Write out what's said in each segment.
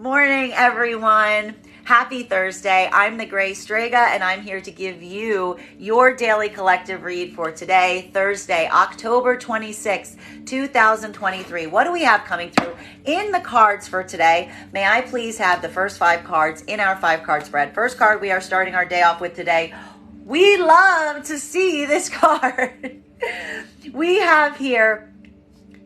morning, everyone. Happy Thursday. I'm the Gray Strega, and I'm here to give you your daily collective read for today, Thursday, October 26th, 2023. What do we have coming through in the cards for today? May I please have the first 5 cards in our 5-card spread? First card we are starting our day off with today. We love to see this card. We have here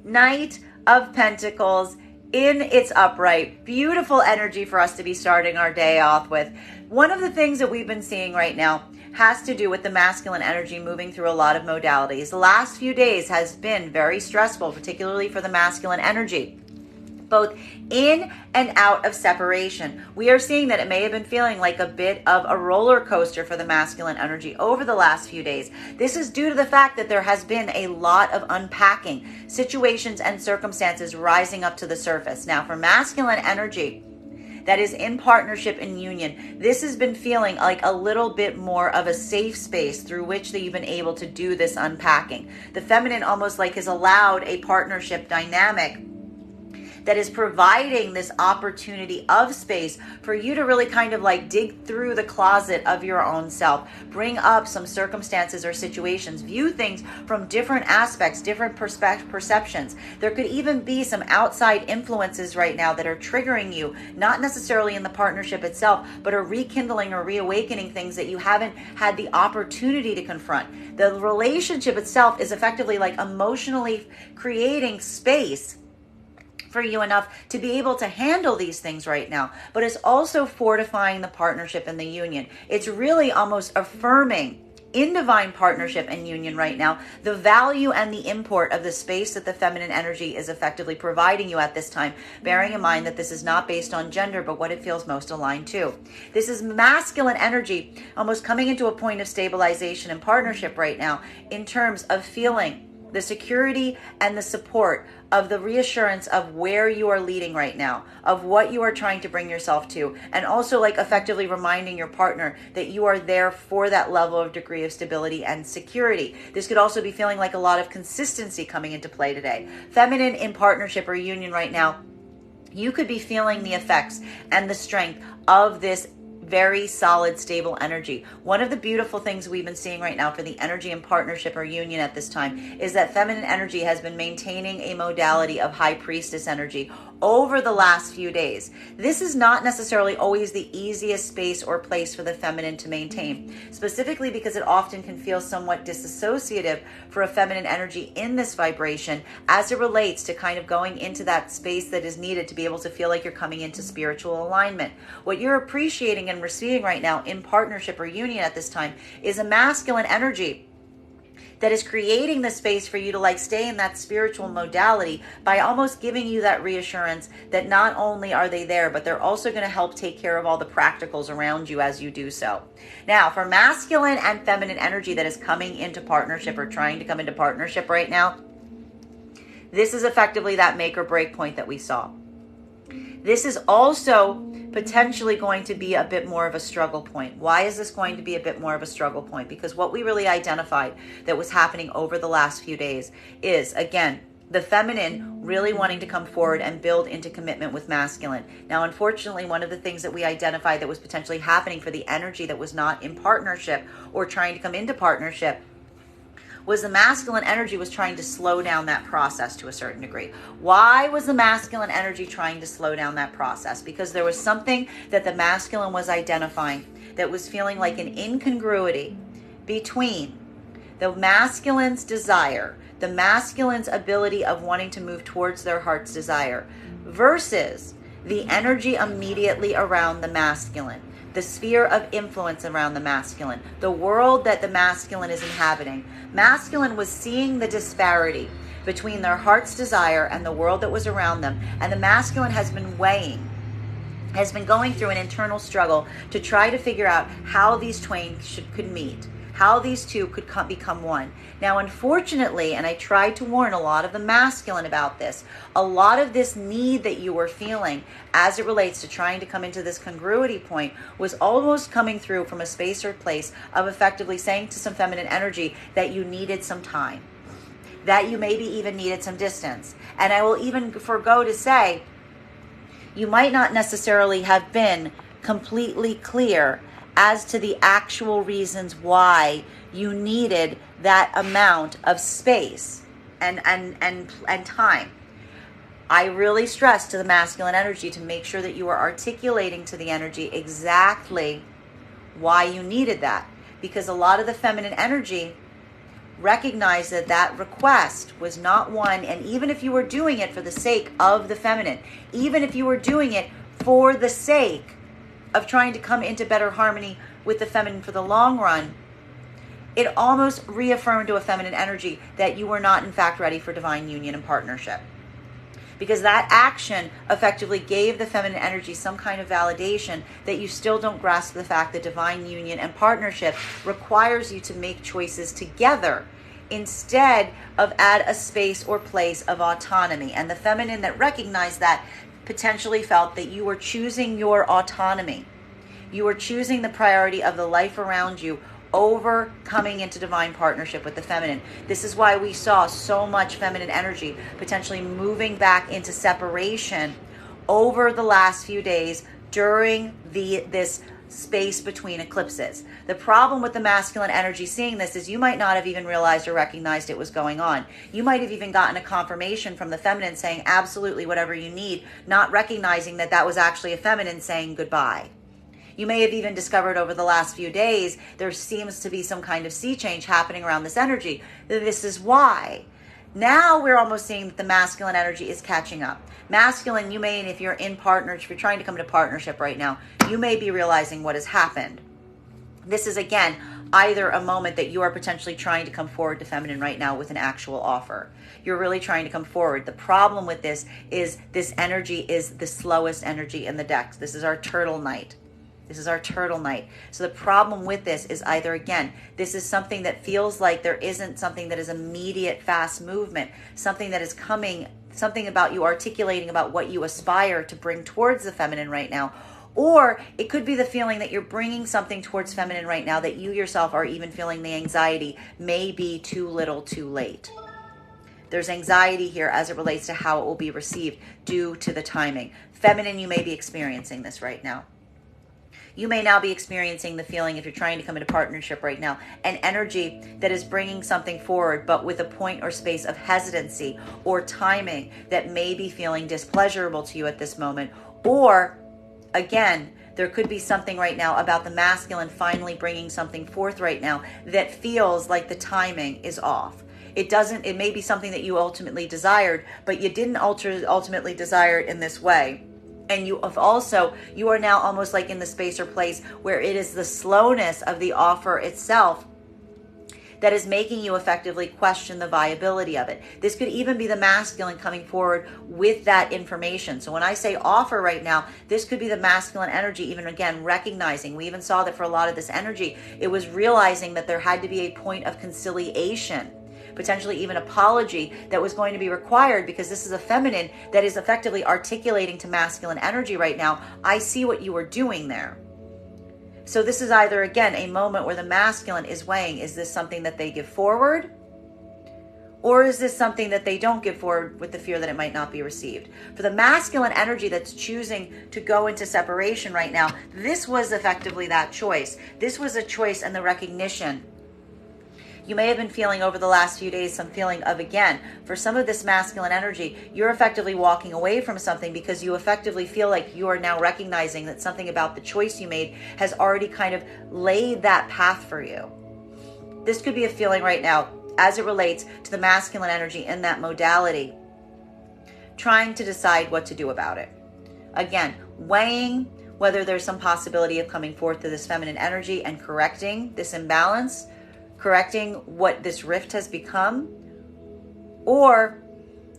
Knight of Pentacles in its upright. Beautiful energy for us to be starting our day off with. One of the things that we've been seeing right now has to do with the masculine energy moving through a lot of modalities. The last few days has been very stressful, particularly for the masculine energy, both in and out of separation. We are seeing that it may have been feeling like a bit of a roller coaster for the masculine energy over the last few days. This is due to the fact that there has been a lot of unpacking, situations and circumstances rising up to the surface. Now, for masculine energy that is in partnership and union, this has been feeling like a little bit more of a safe space through which that you've been able to do this unpacking. The feminine almost like has allowed a partnership dynamic that is providing this opportunity of space for you to really kind of like dig through the closet of your own self, bring up some circumstances or situations, view things from different aspects, different perceptions. There could even be some outside influences right now that are triggering you, not necessarily in the partnership itself, but are rekindling or reawakening things that you haven't had the opportunity to confront. The relationship itself is effectively like emotionally creating space for you enough to be able to handle these things right now, but it's also fortifying the partnership and the union. It's really almost affirming in divine partnership and union right now the value and the import of the space that the feminine energy is effectively providing you at this time, bearing in mind that this is not based on gender, but what it feels most aligned to. This is masculine energy almost coming into a point of stabilization and partnership right now in terms of feeling the security and the support of the reassurance of where you are leading right now, of what you are trying to bring yourself to, and also like effectively reminding your partner that you are there for that level of degree of stability and security. This could also be feeling like a lot of consistency coming into play today. Feminine in partnership or union right now, you could be feeling the effects and the strength of this very solid, stable energy. One of the beautiful things we've been seeing right now for the energy in partnership or union at this time is that feminine energy has been maintaining a modality of high priestess energy over the last few days. This is not necessarily always the easiest space or place for the feminine to maintain, specifically because it often can feel somewhat disassociative for a feminine energy in this vibration as it relates to kind of going into that space that is needed to be able to feel like you're coming into spiritual alignment. What you're appreciating and receiving right now in partnership or union at this time is a masculine energy that is creating the space for you to like stay in that spiritual modality by almost giving you that reassurance that not only are they there, but they're also going to help take care of all the practicals around you as you do so. Now, for masculine and feminine energy that is coming into partnership or trying to come into partnership right now, this is effectively that make or break point that we saw. This is also potentially going to be a bit more of a struggle point. Why is this going to be a bit more of a struggle point? Because what we really identified that was happening over the last few days is, again, the feminine really wanting to come forward and build into commitment with masculine. Now, unfortunately, one of the things that we identified that was potentially happening for the energy that was not in partnership or trying to come into partnership was the masculine energy was trying to slow down that process to a certain degree. Why was the masculine energy trying to slow down that process? Because there was something that the masculine was identifying that was feeling like an incongruity between the masculine's desire, the masculine's ability of wanting to move towards their heart's desire, versus the energy immediately around the masculine, the sphere of influence around the masculine, the world that the masculine is inhabiting. Masculine was seeing the disparity between their heart's desire and the world that was around them, and the masculine has been going through an internal struggle to try to figure out how these twain could meet, how these two could become one. Now, unfortunately, and I tried to warn a lot of the masculine about this, a lot of this need that you were feeling as it relates to trying to come into this congruity point was almost coming through from a space or place of effectively saying to some feminine energy that you needed some time, that you maybe even needed some distance. And I will even forgo to say You might not necessarily have been completely clear as to the actual reasons why you needed that amount of space and time. I really stress to the masculine energy to make sure that you are articulating to the energy exactly why you needed that. Because a lot of the feminine energy recognized that that request was not one, and even if you were doing it for the sake of the feminine, even if you were doing it for the sake of trying to come into better harmony with the feminine for the long run, it almost reaffirmed to a feminine energy that you were not in fact ready for divine union and partnership. Because that action effectively gave the feminine energy some kind of validation that you still don't grasp the fact that divine union and partnership requires you to make choices together instead of at a space or place of autonomy. And the feminine that recognized that potentially felt that you were choosing your autonomy. You were choosing the priority of the life around you over coming into divine partnership with the feminine. This is why we saw so much feminine energy potentially moving back into separation over the last few days during this space between eclipses. The problem with the masculine energy seeing this is you might not have even realized or recognized it was going on. You might have even gotten a confirmation from the feminine saying absolutely whatever you need, not recognizing that that was actually a feminine saying goodbye. You may have even discovered over the last few days there seems to be some kind of sea change happening around this energy. This is why. Now we're almost seeing that the masculine energy is catching up. Masculine, you may, if you're in partnership, if you're trying to come into partnership right now, you may be realizing what has happened. This is, again, either a moment that you are potentially trying to come forward to feminine right now with an actual offer. You're really trying to come forward. The problem with this is this energy is the slowest energy in the deck. This is our turtle night. This is our turtle night. So the problem with this is either, again, this is something that feels like there isn't something that is immediate, fast movement, something that is coming, something about you articulating about what you aspire to bring towards the feminine right now. Or it could be the feeling that you're bringing something towards feminine right now that you yourself are even feeling the anxiety may be too little, too late. There's anxiety here as it relates to how it will be received due to the timing. Feminine, you may be experiencing this right now. You may now be experiencing the feeling, if you're trying to come into partnership right now, an energy that is bringing something forward, but with a point or space of hesitancy or timing that may be feeling displeasurable to you at this moment. Or, again, there could be something right now about the masculine finally bringing something forth right now that feels like the timing is off. It may be something that you ultimately desired, but you didn't ultimately desire it in this way. And you are now almost like in the space or place where it is the slowness of the offer itself that is making you effectively question the viability of it. This could even be the masculine coming forward with that information. So when I say offer right now, this could be the masculine energy, even again, recognizing. We even saw that for a lot of this energy, it was realizing that there had to be a point of conciliation, potentially even apology that was going to be required, because this is a feminine that is effectively articulating to masculine energy right now, I see what you were doing there. So this is either, again, a moment where the masculine is weighing, is this something that they give forward? Or is this something that they don't give forward with the fear that it might not be received? For the masculine energy that's choosing to go into separation right now, this was effectively that choice. This was a choice and the recognition. You may have been feeling over the last few days some feeling of, again, for some of this masculine energy, you're effectively walking away from something because you effectively feel like you are now recognizing that something about the choice you made has already kind of laid that path for you. This could be a feeling right now as it relates to the masculine energy in that modality, trying to decide what to do about it. Again, weighing whether there's some possibility of coming forth to this feminine energy and correcting this imbalance, correcting what this rift has become, or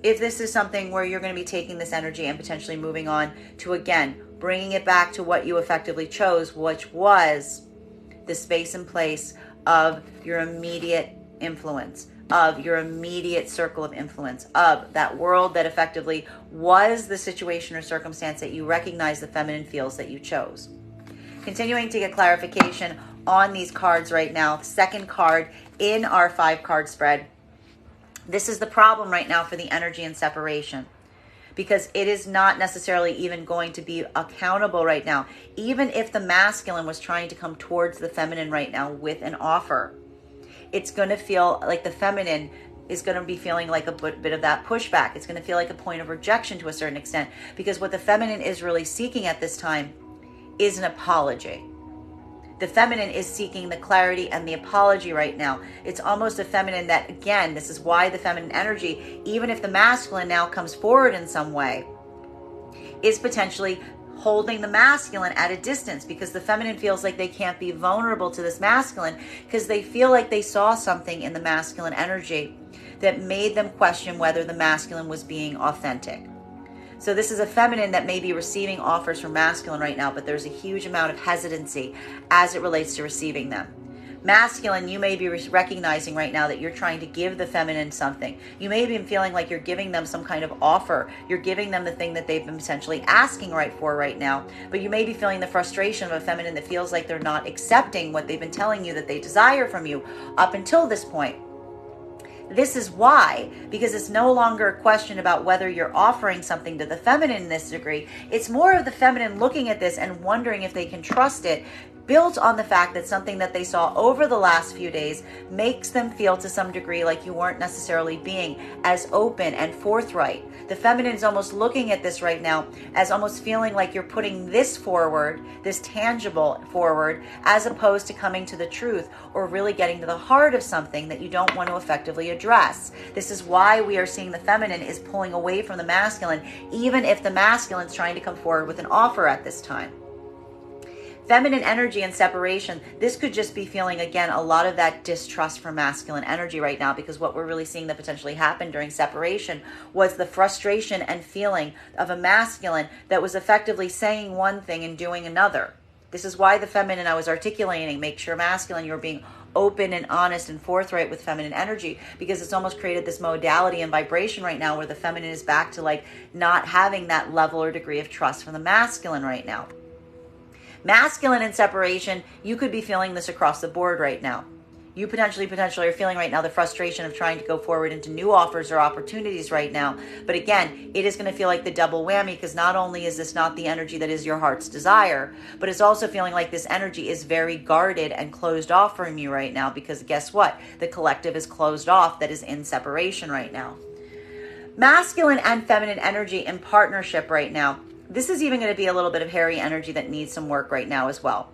if this is something where you're going to be taking this energy and potentially moving on to, again, bringing it back to what you effectively chose, which was the space and place of your immediate influence, of your immediate circle of influence, of that world that effectively was the situation or circumstance that you recognize the feminine feels that you chose. Continuing to get clarification on these cards right now. Second card in our 5-card spread. This is the problem right now for the energy and separation. because it is not necessarily even going to be accountable right now. Even if the masculine was trying to come towards the feminine right now with an offer, it's going to feel like the feminine is going to be feeling like a bit of that pushback. It's going to feel like a point of rejection to a certain extent, because what the feminine is really seeking at this time is an apology. The feminine is seeking the clarity and the apology right now. It's almost a feminine that, again, this is why the feminine energy, even if the masculine now comes forward in some way, is potentially holding the masculine at a distance, because the feminine feels like they can't be vulnerable to this masculine because they feel like they saw something in the masculine energy that made them question whether the masculine was being authentic. So this is a feminine that may be receiving offers from masculine right now, but there's a huge amount of hesitancy as it relates to receiving them. Masculine, you may be recognizing right now that you're trying to give the feminine something. You may be feeling like you're giving them some kind of offer. You're giving them the thing that they've been essentially asking for right now. But you may be feeling the frustration of a feminine that feels like they're not accepting what they've been telling you that they desire from you up until this point. This is why, because it's no longer a question about whether you're offering something to the feminine in this degree. It's more of the feminine looking at this and wondering if they can trust it, built on the fact that something that they saw over the last few days makes them feel to some degree like you weren't necessarily being as open and forthright. The feminine is almost looking at this right now as almost feeling like you're putting this forward, this tangible forward, as opposed to coming to the truth or really getting to the heart of something that you don't want to effectively address. This is why we are seeing the feminine is pulling away from the masculine, even if the masculine is trying to come forward with an offer at this time. Feminine energy and separation, this could just be feeling, again, a lot of that distrust for masculine energy right now, because what we're really seeing that potentially happened during separation was the frustration and feeling of a masculine that was effectively saying one thing and doing another. This is why the feminine, I was articulating, make sure masculine, you're being open and honest and forthright with feminine energy, because it's almost created this modality and vibration right now where the feminine is back to like not having that level or degree of trust from the masculine right now. Masculine and separation, you could be feeling this across the board right now. You potentially are feeling right now the frustration of trying to go forward into new offers or opportunities right now. But again, it is going to feel like the double whammy, because not only is this not the energy that is your heart's desire, but it's also feeling like this energy is very guarded and closed off from you right now, because guess what? The collective is closed off that is in separation right now. Masculine and feminine energy in partnership right now. This is even going to be a little bit of hairy energy that needs some work right now as well.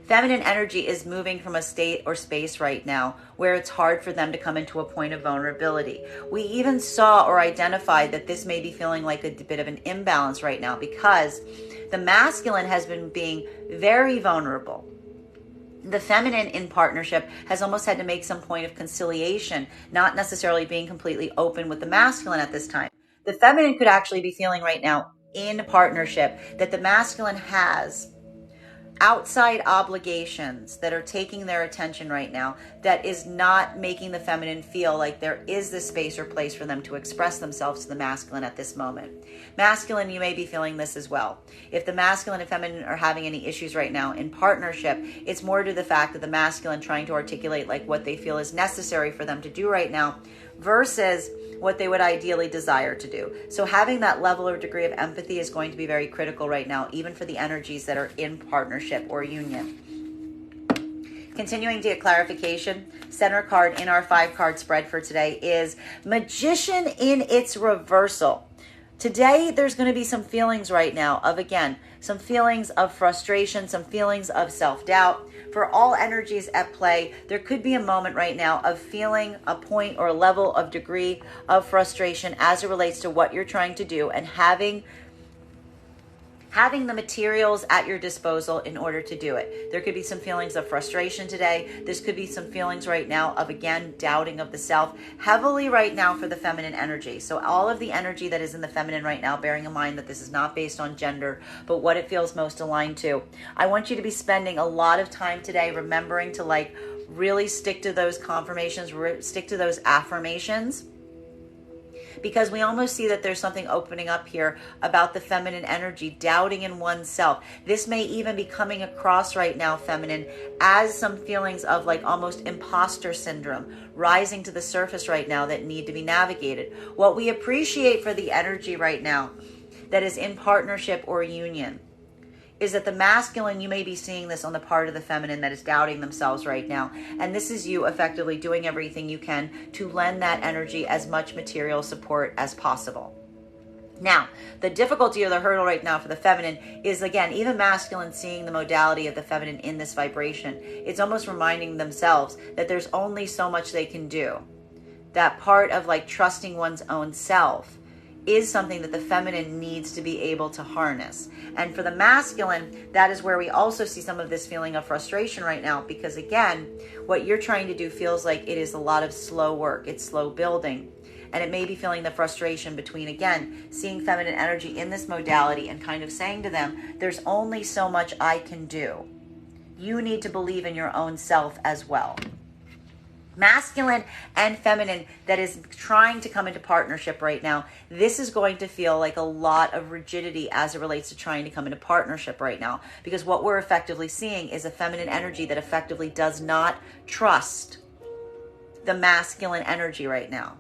Feminine energy is moving from a state or space right now where it's hard for them to come into a point of vulnerability. We even saw or identified that this may be feeling like a bit of an imbalance right now, because the masculine has been being very vulnerable. The feminine in partnership has almost had to make some point of conciliation, not necessarily being completely open with the masculine at this time. The feminine could actually be feeling right now in partnership that the masculine has outside obligations that are taking their attention right now, that is not making the feminine feel like there is this space or place for them to express themselves to the masculine at this moment. Masculine, you may be feeling this as well. If the masculine and feminine are having any issues right now in partnership, it's more to the fact that the masculine trying to articulate like what they feel is necessary for them to do right now versus what they would ideally desire to do. So having that level or degree of empathy is going to be very critical right now, even for the energies that are in partnership or union. Continuing to get clarification, center card in our 5-card spread for today is Magician in its reversal. Today, there's going to be some feelings right now of, again, some feelings of frustration, some feelings of self-doubt. For all energies at play, there could be a moment right now of feeling a point or a level of degree of frustration as it relates to what you're trying to do, and having the materials at your disposal in order to do it. There could be some feelings of frustration today. This could be some feelings right now of, again, doubting of the self, heavily right now for the feminine energy. So all of the energy that is in the feminine right now, bearing in mind that this is not based on gender, but what it feels most aligned to. I want you to be spending a lot of time today remembering to like really stick to those confirmations, stick to those affirmations, because we almost see that there's something opening up here about the feminine energy, doubting in oneself. This may even be coming across right now, feminine, as some feelings of like almost imposter syndrome rising to the surface right now that need to be navigated. What we appreciate for the energy right now that is in partnership or union is that the masculine, you may be seeing this on the part of the feminine that is doubting themselves right now. And this is you effectively doing everything you can to lend that energy as much material support as possible. Now, the difficulty or the hurdle right now for the feminine is, again, even masculine seeing the modality of the feminine in this vibration. It's almost reminding themselves that there's only so much they can do. That part of like trusting one's own self is something that the feminine needs to be able to harness. And for the masculine, that is where we also see some of this feeling of frustration right now, because again, what you're trying to do feels like it is a lot of slow work. It's slow building. And it may be feeling the frustration between, again, seeing feminine energy in this modality and kind of saying to them, there's only so much I can do. You need to believe in your own self as well. Masculine and feminine that is trying to come into partnership right now, this is going to feel like a lot of rigidity as it relates to trying to come into partnership right now, because what we're effectively seeing is a feminine energy that effectively does not trust the masculine energy right now.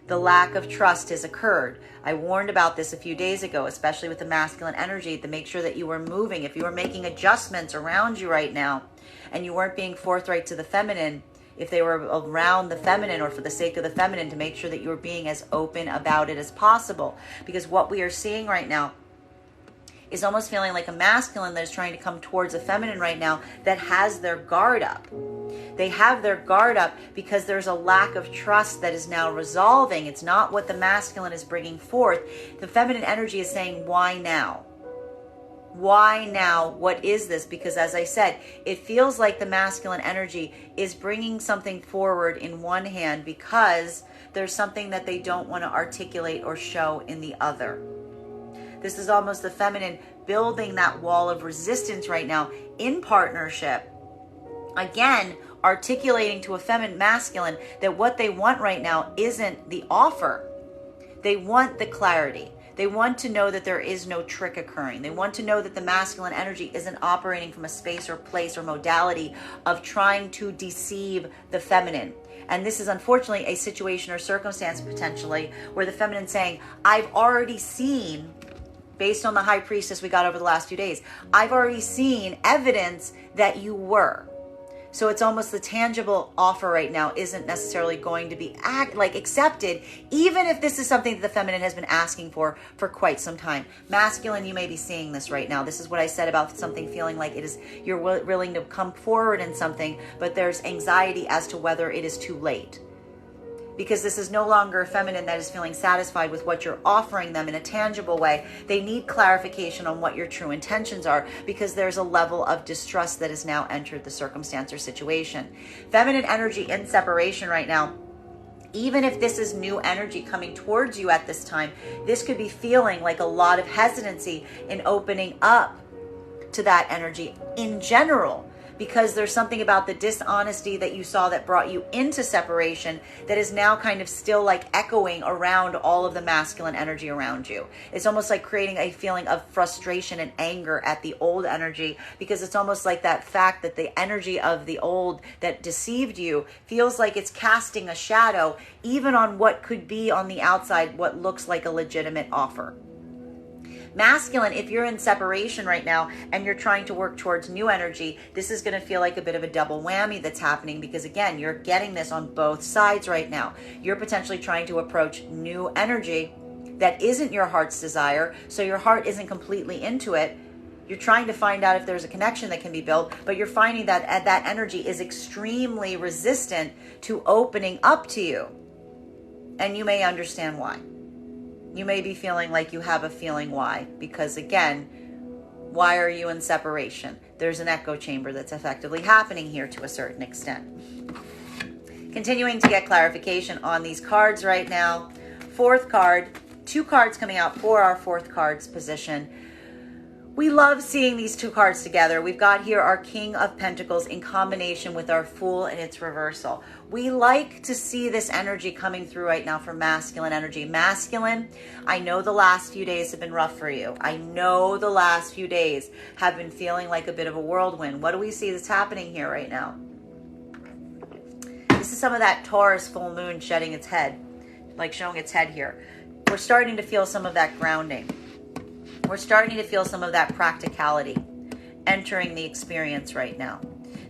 The lack of trust has occurred. I warned about this a few days ago, especially with the masculine energy, to make sure that you were moving. If you were making adjustments around you right now and you weren't being forthright to the feminine, if they were around the feminine or for the sake of the feminine, to make sure that you're being as open about it as possible. Because what we are seeing right now is almost feeling like a masculine that is trying to come towards a feminine right now that has their guard up. They have their guard up because there's a lack of trust that is now resolving. It's not what the masculine is bringing forth. The feminine energy is saying, why now? Why now? What is this? Because as I said, it feels like the masculine energy is bringing something forward in one hand because there's something that they don't want to articulate or show in the other. This is almost the feminine building that wall of resistance right now in partnership. Again, articulating to a feminine masculine that what they want right now isn't the offer. They want the clarity. They want to know that there is no trick occurring. They want to know that the masculine energy isn't operating from a space or place or modality of trying to deceive the feminine. And this is unfortunately a situation or circumstance potentially where the feminine saying, I've already seen, based on the high priestess we got over the last few days, I've already seen evidence that you were. So it's almost the tangible offer right now isn't necessarily going to be accepted, even if this is something that the feminine has been asking for quite some time. Masculine, you may be seeing this right now. This is what I said about something feeling like it is, you're willing to come forward in something, but there's anxiety as to whether it is too late. Because this is no longer a feminine that is feeling satisfied with what you're offering them in a tangible way. They need clarification on what your true intentions are, because there's a level of distrust that has now entered the circumstance or situation. Feminine energy in separation right now, even if this is new energy coming towards you at this time, this could be feeling like a lot of hesitancy in opening up to that energy in general, because there's something about the dishonesty that you saw that brought you into separation that is now kind of still like echoing around all of the masculine energy around you. It's almost like creating a feeling of frustration and anger at the old energy, because it's almost like that fact that the energy of the old that deceived you feels like it's casting a shadow even on what could be on the outside, what looks like a legitimate offer. Masculine, if you're in separation right now and you're trying to work towards new energy, this is going to feel like a bit of a double whammy that's happening, because again, you're getting this on both sides right now. You're potentially trying to approach new energy that isn't your heart's desire, so your heart isn't completely into it. You're trying to find out if there's a connection that can be built, but you're finding that that energy is extremely resistant to opening up to you. And you may understand why. You may be feeling like you have a feeling why, because again, why are you in separation? There's an echo chamber that's effectively happening here to a certain extent. Continuing to get clarification on these cards right now. Fourth card, two cards coming out for our fourth card's position. We love seeing these two cards together. We've got here our King of Pentacles in combination with our Fool in its reversal. We like to see this energy coming through right now for masculine energy. Masculine, I know the last few days have been rough for you. I know the last few days have been feeling like a bit of a whirlwind. What do we see that's happening here right now? This is some of that Taurus full moon shedding its head, like showing its head here. We're starting to feel some of that grounding. We're starting to feel some of that practicality entering the experience right now.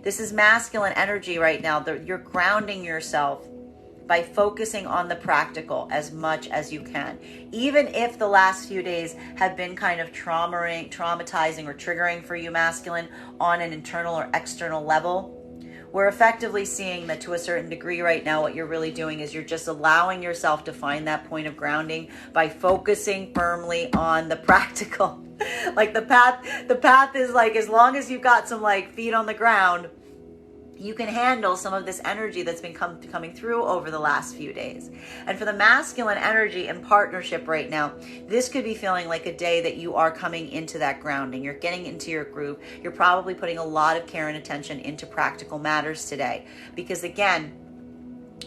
This is masculine energy right now. You're grounding yourself by focusing on the practical as much as you can. Even if the last few days have been kind of traumatizing or triggering for you, masculine, on an internal or external level, we're effectively seeing that to a certain degree right now, what you're really doing is you're just allowing yourself to find that point of grounding by focusing firmly on the practical. Like the path is like, as long as you've got some like feet on the ground, you can handle some of this energy that's been coming through over the last few days. And for the masculine energy in partnership right now, this could be feeling like a day that you are coming into that grounding. You're getting into your groove. You're probably putting a lot of care and attention into practical matters today. Because again,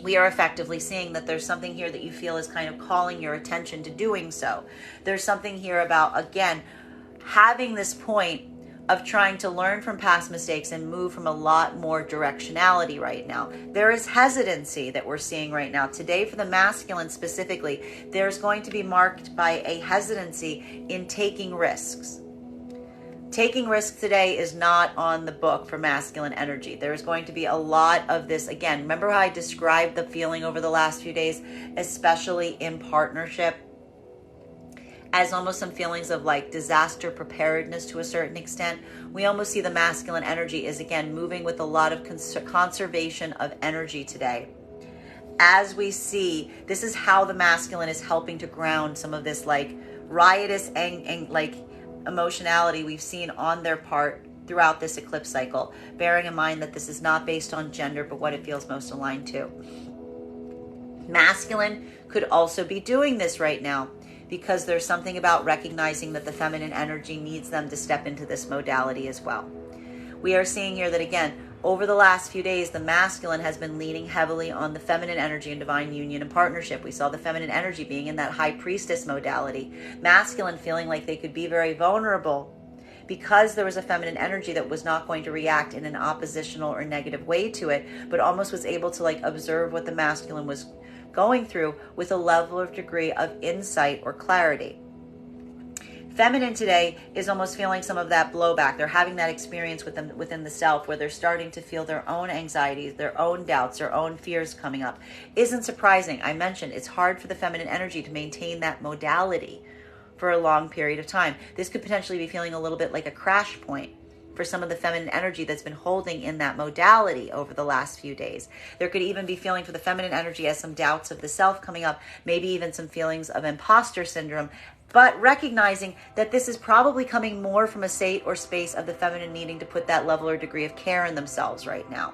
we are effectively seeing that there's something here that you feel is kind of calling your attention to doing so. There's something here about, again, having this point of trying to learn from past mistakes and move from a lot more directionality right now. There is hesitancy that we're seeing right now. Today, for the masculine specifically, there's going to be marked by a hesitancy in taking risks. Taking risks today is not on the book for masculine energy. There's going to be a lot of this. Again, remember how I described the feeling over the last few days, especially in partnership, as almost some feelings of like disaster preparedness to a certain extent. We almost see the masculine energy is, again, moving with a lot of conservation of energy today. As we see, this is how the masculine is helping to ground some of this like riotous and like emotionality we've seen on their part throughout this eclipse cycle, bearing in mind that this is not based on gender, but what it feels most aligned to. Masculine could also be doing this right now, because there's something about recognizing that the feminine energy needs them to step into this modality as well. We are seeing here that, again, over the last few days, the masculine has been leaning heavily on the feminine energy and divine union and partnership. We saw the feminine energy being in that high priestess modality. Masculine feeling like they could be very vulnerable because there was a feminine energy that was not going to react in an oppositional or negative way to it, but almost was able to like observe what the masculine was going through with a level of degree of insight or clarity. Feminine today is almost feeling some of that blowback. They're having that experience within the self where they're starting to feel their own anxieties, their own doubts, their own fears coming up. Isn't surprising. I mentioned it's hard for the feminine energy to maintain that modality for a long period of time. This could potentially be feeling a little bit like a crash point for some of the feminine energy that's been holding in that modality over the last few days. There could even be feeling for the feminine energy as some doubts of the self coming up, maybe even some feelings of imposter syndrome, but recognizing that this is probably coming more from a state or space of the feminine needing to put that level or degree of care in themselves right now.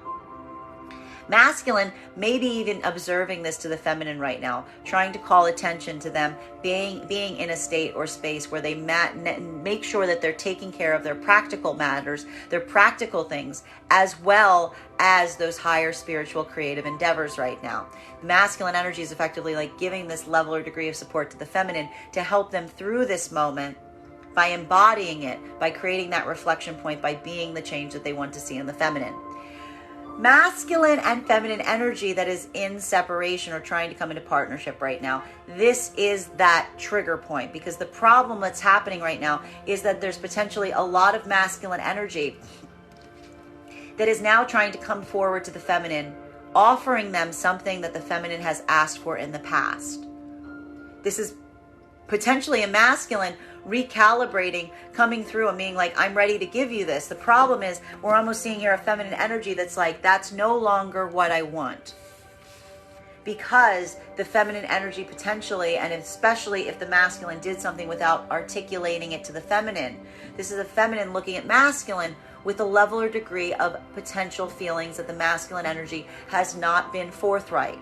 Masculine, maybe even observing this to the feminine right now, trying to call attention to them being in a state or space where they make sure that they're taking care of their practical matters, their practical things, as well as those higher spiritual creative endeavors right now. The masculine energy is effectively like giving this level or degree of support to the feminine to help them through this moment by embodying it, by creating that reflection point, by being the change that they want to see in the feminine. Masculine and feminine energy that is in separation or trying to come into partnership right now, this is that trigger point, because the problem that's happening right now is that there's potentially a lot of masculine energy that is now trying to come forward to the feminine, offering them something that the feminine has asked for in the past. This is potentially a masculine recalibrating, coming through and being like, I'm ready to give you this. The problem is we're almost seeing here a feminine energy that's like, that's no longer what I want. Because the feminine energy potentially, and especially if the masculine did something without articulating it to the feminine, this is a feminine looking at masculine with a level or degree of potential feelings that the masculine energy has not been forthright,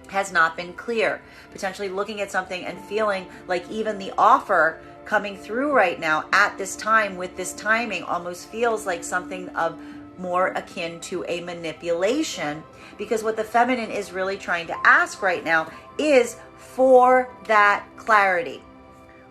has not been clear, potentially looking at something and feeling like even the offer coming through right now at this time with this timing almost feels like something of more akin to a manipulation, because what the feminine is really trying to ask right now is for that clarity,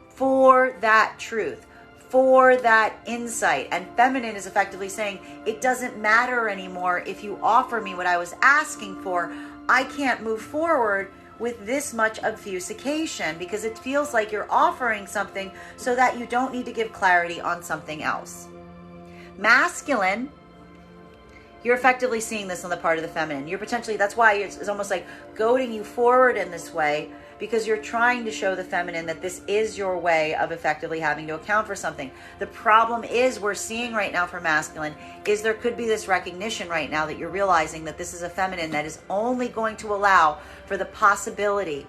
for that truth, for that insight. And feminine is effectively saying, it doesn't matter anymore if you offer me what I was asking for. I can't move forward with this much obfuscation because it feels like you're offering something so that you don't need to give clarity on something else. Masculine, you're effectively seeing this on the part of the feminine. You're potentially, that's why it's almost like goading you forward in this way, because you're trying to show the feminine that this is your way of effectively having to account for something. The problem is we're seeing right now for masculine is there could be this recognition right now that you're realizing that this is a feminine that is only going to allow for the possibility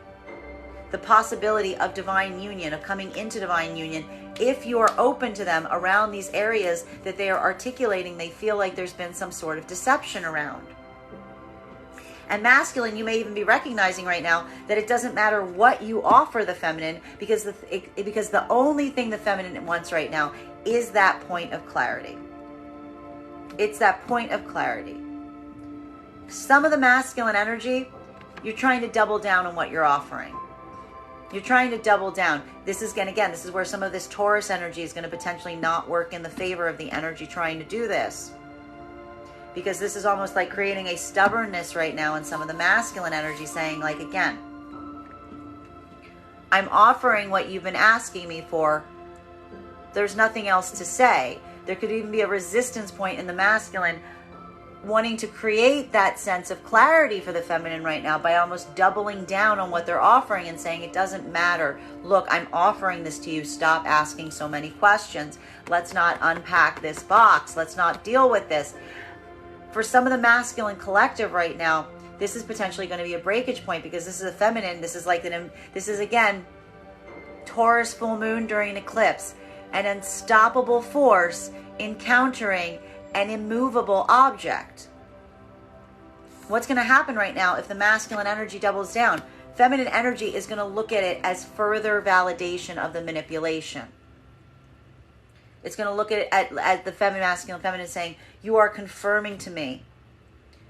of divine union, of coming into divine union, if you are open to them around these areas that they are articulating they feel like there's been some sort of deception around. And masculine, you may even be recognizing right now that it doesn't matter what you offer the feminine, because the only thing the feminine wants right now is that point of clarity. It's that point of clarity. Some of the masculine energy, you're trying to double down on what you're offering. You're trying to double down. This is, this is where some of this Taurus energy is going to potentially not work in the favor of the energy trying to do this. Because this is almost like creating a stubbornness right now in some of the masculine energy, saying like, again, I'm offering what you've been asking me for. There's nothing else to say. There could even be a resistance point in the masculine wanting to create that sense of clarity for the feminine right now by almost doubling down on what they're offering and saying, it doesn't matter. Look, I'm offering this to you. Stop asking so many questions. Let's not unpack this box. Let's not deal with this. For some of the masculine collective right now, this is potentially going to be a breakage point, because this is a feminine. This is like this is again Taurus full moon during an eclipse, an unstoppable force encountering an immovable object. What's going to happen right now if the masculine energy doubles down? Feminine energy is going to look at it as further validation of the manipulation. It's going to look at it at the masculine feminine saying, you are confirming to me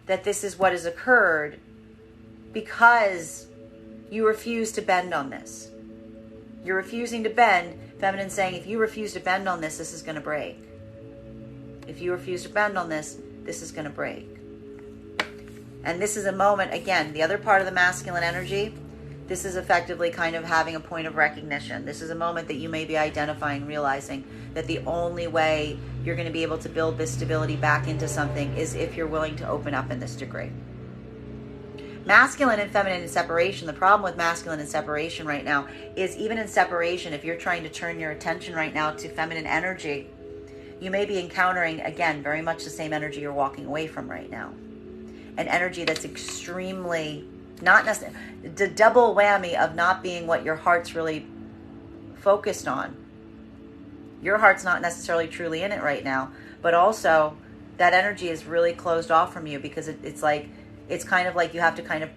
that this is what has occurred because you refuse to bend on this. You're refusing to bend. Feminine saying, if you refuse to bend on this, this is going to break. If you refuse to bend on this, this is going to break. And this is a moment, again, the other part of the masculine energy, this is effectively kind of having a point of recognition. This is a moment that you may be identifying, realizing that the only way you're going to be able to build this stability back into something is if you're willing to open up in this degree. Masculine and feminine in separation, the problem with masculine and separation right now is even in separation, if you're trying to turn your attention right now to feminine energy, you may be encountering, again, very much the same energy you're walking away from right now. An energy that's extremely, not necessarily, the double whammy of not being what your heart's really focused on. Your heart's not necessarily truly in it right now, but also that energy is really closed off from you, because it's kind of like you have to kind of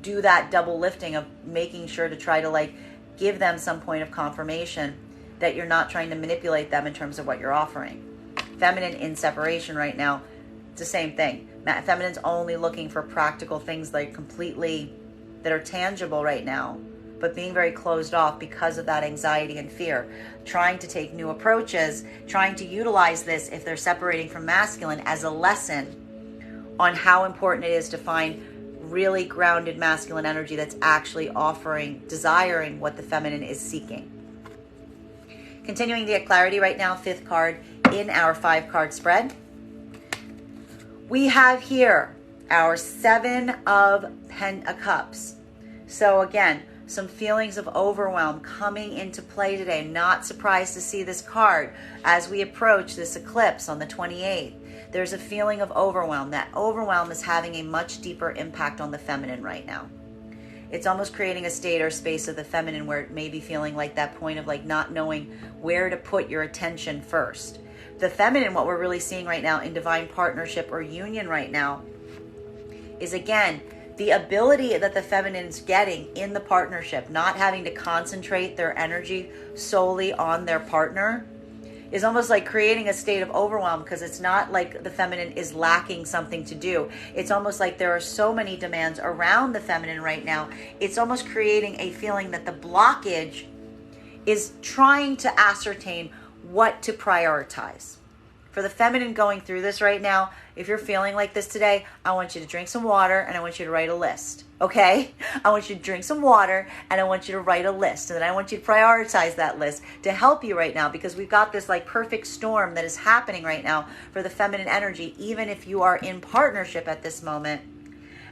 do that double lifting of making sure to try to like give them some point of confirmation that you're not trying to manipulate them in terms of what you're offering. Feminine in separation right now, it's the same thing. Feminine's only looking for practical things like completely that are tangible right now, but being very closed off because of that anxiety and fear, trying to take new approaches, trying to utilize this if they're separating from masculine as a lesson on how important it is to find really grounded masculine energy that's actually desiring what the feminine is seeking. Continuing to get clarity right now, fifth card in our 5-card spread. We have here our 7 of Cups. So again, some feelings of overwhelm coming into play today. Not surprised to see this card as we approach this eclipse on the 28th. There's a feeling of overwhelm. That overwhelm is having a much deeper impact on the feminine right now. It's almost creating a state or space of the feminine where it may be feeling like that point of like not knowing where to put your attention first. The feminine, what we're really seeing right now in divine partnership or union right now, is again The ability that the feminine's getting in the partnership, not having to concentrate their energy solely on their partner, is almost like creating a state of overwhelm, because it's not like the feminine is lacking something to do. It's almost like there are so many demands around the feminine right now. It's almost creating a feeling that the blockage is trying to ascertain what to prioritize. For the feminine going through this right now, if you're feeling like this today, I want you to drink some water and I want you to write a list, okay? I want you to drink some water and I want you to write a list. And then I want you to prioritize that list to help you right now, because we've got this like perfect storm that is happening right now for the feminine energy, even if you are in partnership at this moment.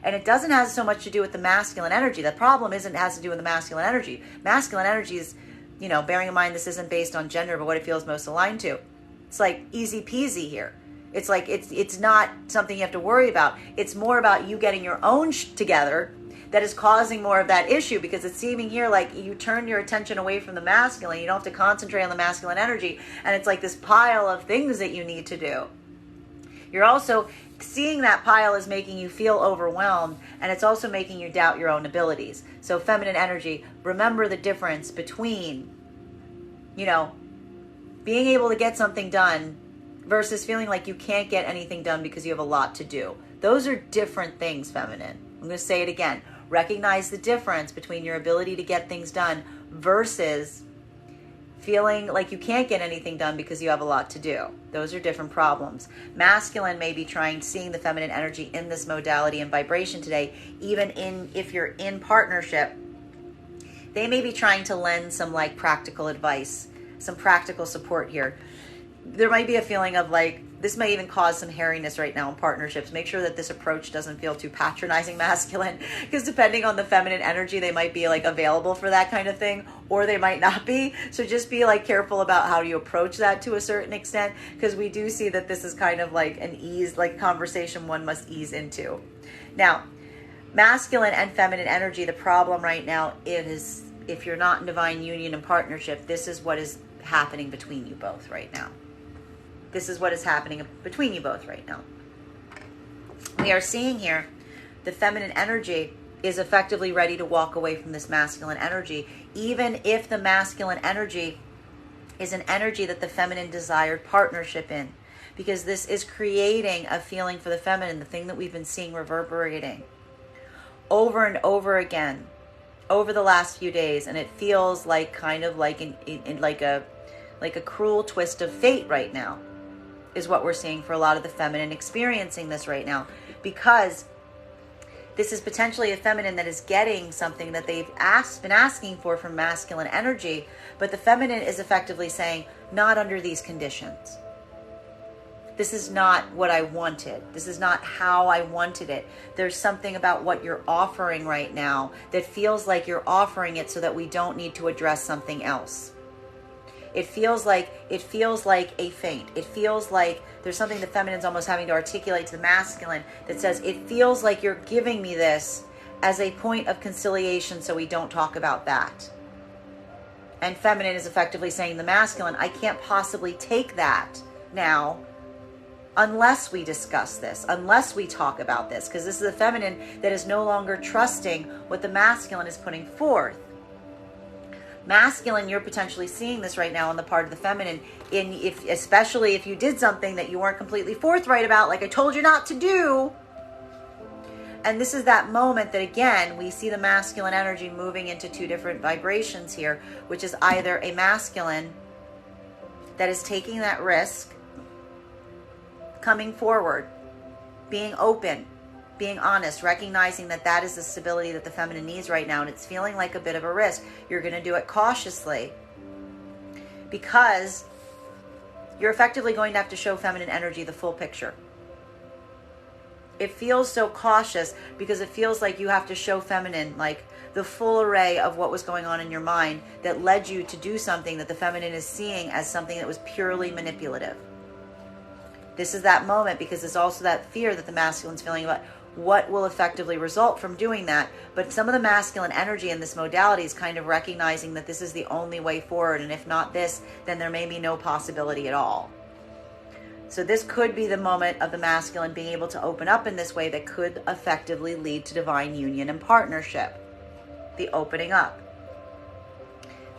And it doesn't have so much to do with the masculine energy. The problem has to do with the masculine energy. Masculine energy is, bearing in mind this isn't based on gender, but what it feels most aligned to. It's like easy peasy here. It's like it's not something you have to worry about. It's more about you getting your own together that is causing more of that issue, because it's seeming here like you turn your attention away from the masculine. You don't have to concentrate on the masculine energy, and it's like this pile of things that you need to do. You're also seeing that pile is making you feel overwhelmed, and it's also making you doubt your own abilities. So feminine energy, remember the difference between, being able to get something done versus feeling like you can't get anything done because you have a lot to do. Those are different things, feminine. I'm going to say it again. Recognize the difference between your ability to get things done versus feeling like you can't get anything done because you have a lot to do. Those are different problems. Masculine may be seeing the feminine energy in this modality and vibration today, even if you're in partnership. They may be trying to lend some like practical advice, some practical support here. There might be a feeling of like, this may even cause some hairiness right now in partnerships. Make sure that this approach doesn't feel too patronizing masculine, because depending on the feminine energy, they might be like available for that kind of thing, or they might not be. So just be like careful about how you approach that to a certain extent, because we do see that this is kind of like an ease, like conversation one must ease into. Now, masculine and feminine energy, the problem right now is if you're not in divine union and partnership, this is what is happening between you both right now. This is what is happening between you both right now. We are seeing here the feminine energy is effectively ready to walk away from this masculine energy, even if the masculine energy is an energy that the feminine desired partnership in, because this is creating a feeling for the feminine, the thing that we've been seeing reverberating over and over again over the last few days. And it feels like kind of like a cruel twist of fate right now is what we're seeing for a lot of the feminine experiencing this right now, because this is potentially a feminine that is getting something that they've been asking for from masculine energy, but the feminine is effectively saying, not under these conditions. This is not what I wanted. This is not how I wanted it. There's something about what you're offering right now that feels like you're offering it so that we don't need to address something else. It feels like a feint. It feels like there's something the feminine's almost having to articulate to the masculine that says, it feels like you're giving me this as a point of conciliation so we don't talk about that. And feminine is effectively saying to the masculine, I can't possibly take that now unless we discuss this, unless we talk about this, because this is a feminine that is no longer trusting what the masculine is putting forth. Masculine, you're potentially seeing this right now on the part of the feminine, especially if you did something that you weren't completely forthright about, like I told you not to do. And this is that moment that, again, we see the masculine energy moving into two different vibrations here, which is either a masculine that is taking that risk, coming forward, being open, being honest, recognizing that that is the stability that the feminine needs right now, and it's feeling like a bit of a risk. You're going to do it cautiously because you're effectively going to have to show feminine energy the full picture. It feels so cautious because it feels like you have to show feminine like the full array of what was going on in your mind that led you to do something that the feminine is seeing as something that was purely manipulative. This is that moment because there's also that fear that the masculine's feeling about what will effectively result from doing that. But some of the masculine energy in this modality is kind of recognizing that this is the only way forward. And if not this, then there may be no possibility at all. So this could be the moment of the masculine being able to open up in this way that could effectively lead to divine union and partnership. The opening up.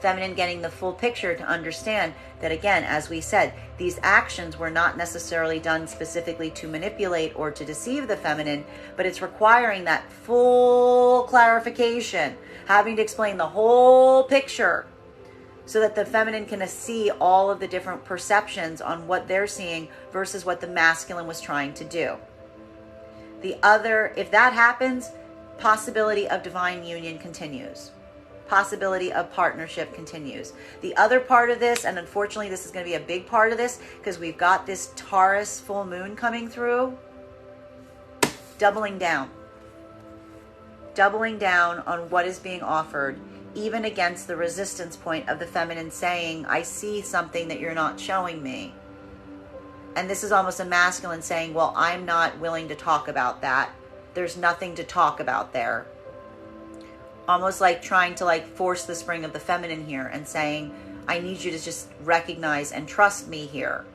Feminine getting the full picture to understand that, again, as we said, these actions were not necessarily done specifically to manipulate or to deceive the feminine, but it's requiring that full clarification, having to explain the whole picture so that the feminine can see all of the different perceptions on what they're seeing versus what the masculine was trying to do. The other, if that happens, possibility of divine union continues. Possibility of partnership continues. The other part of this, and unfortunately this is going to be a big part of this because we've got this Taurus full moon coming through, doubling down on what is being offered, even against the resistance point of the feminine saying, I see something that you're not showing me. And this is almost a masculine saying, well, I'm not willing to talk about that. There's nothing to talk about there. Almost like trying to force the spring of the feminine here and saying, I need you to just recognize and trust me here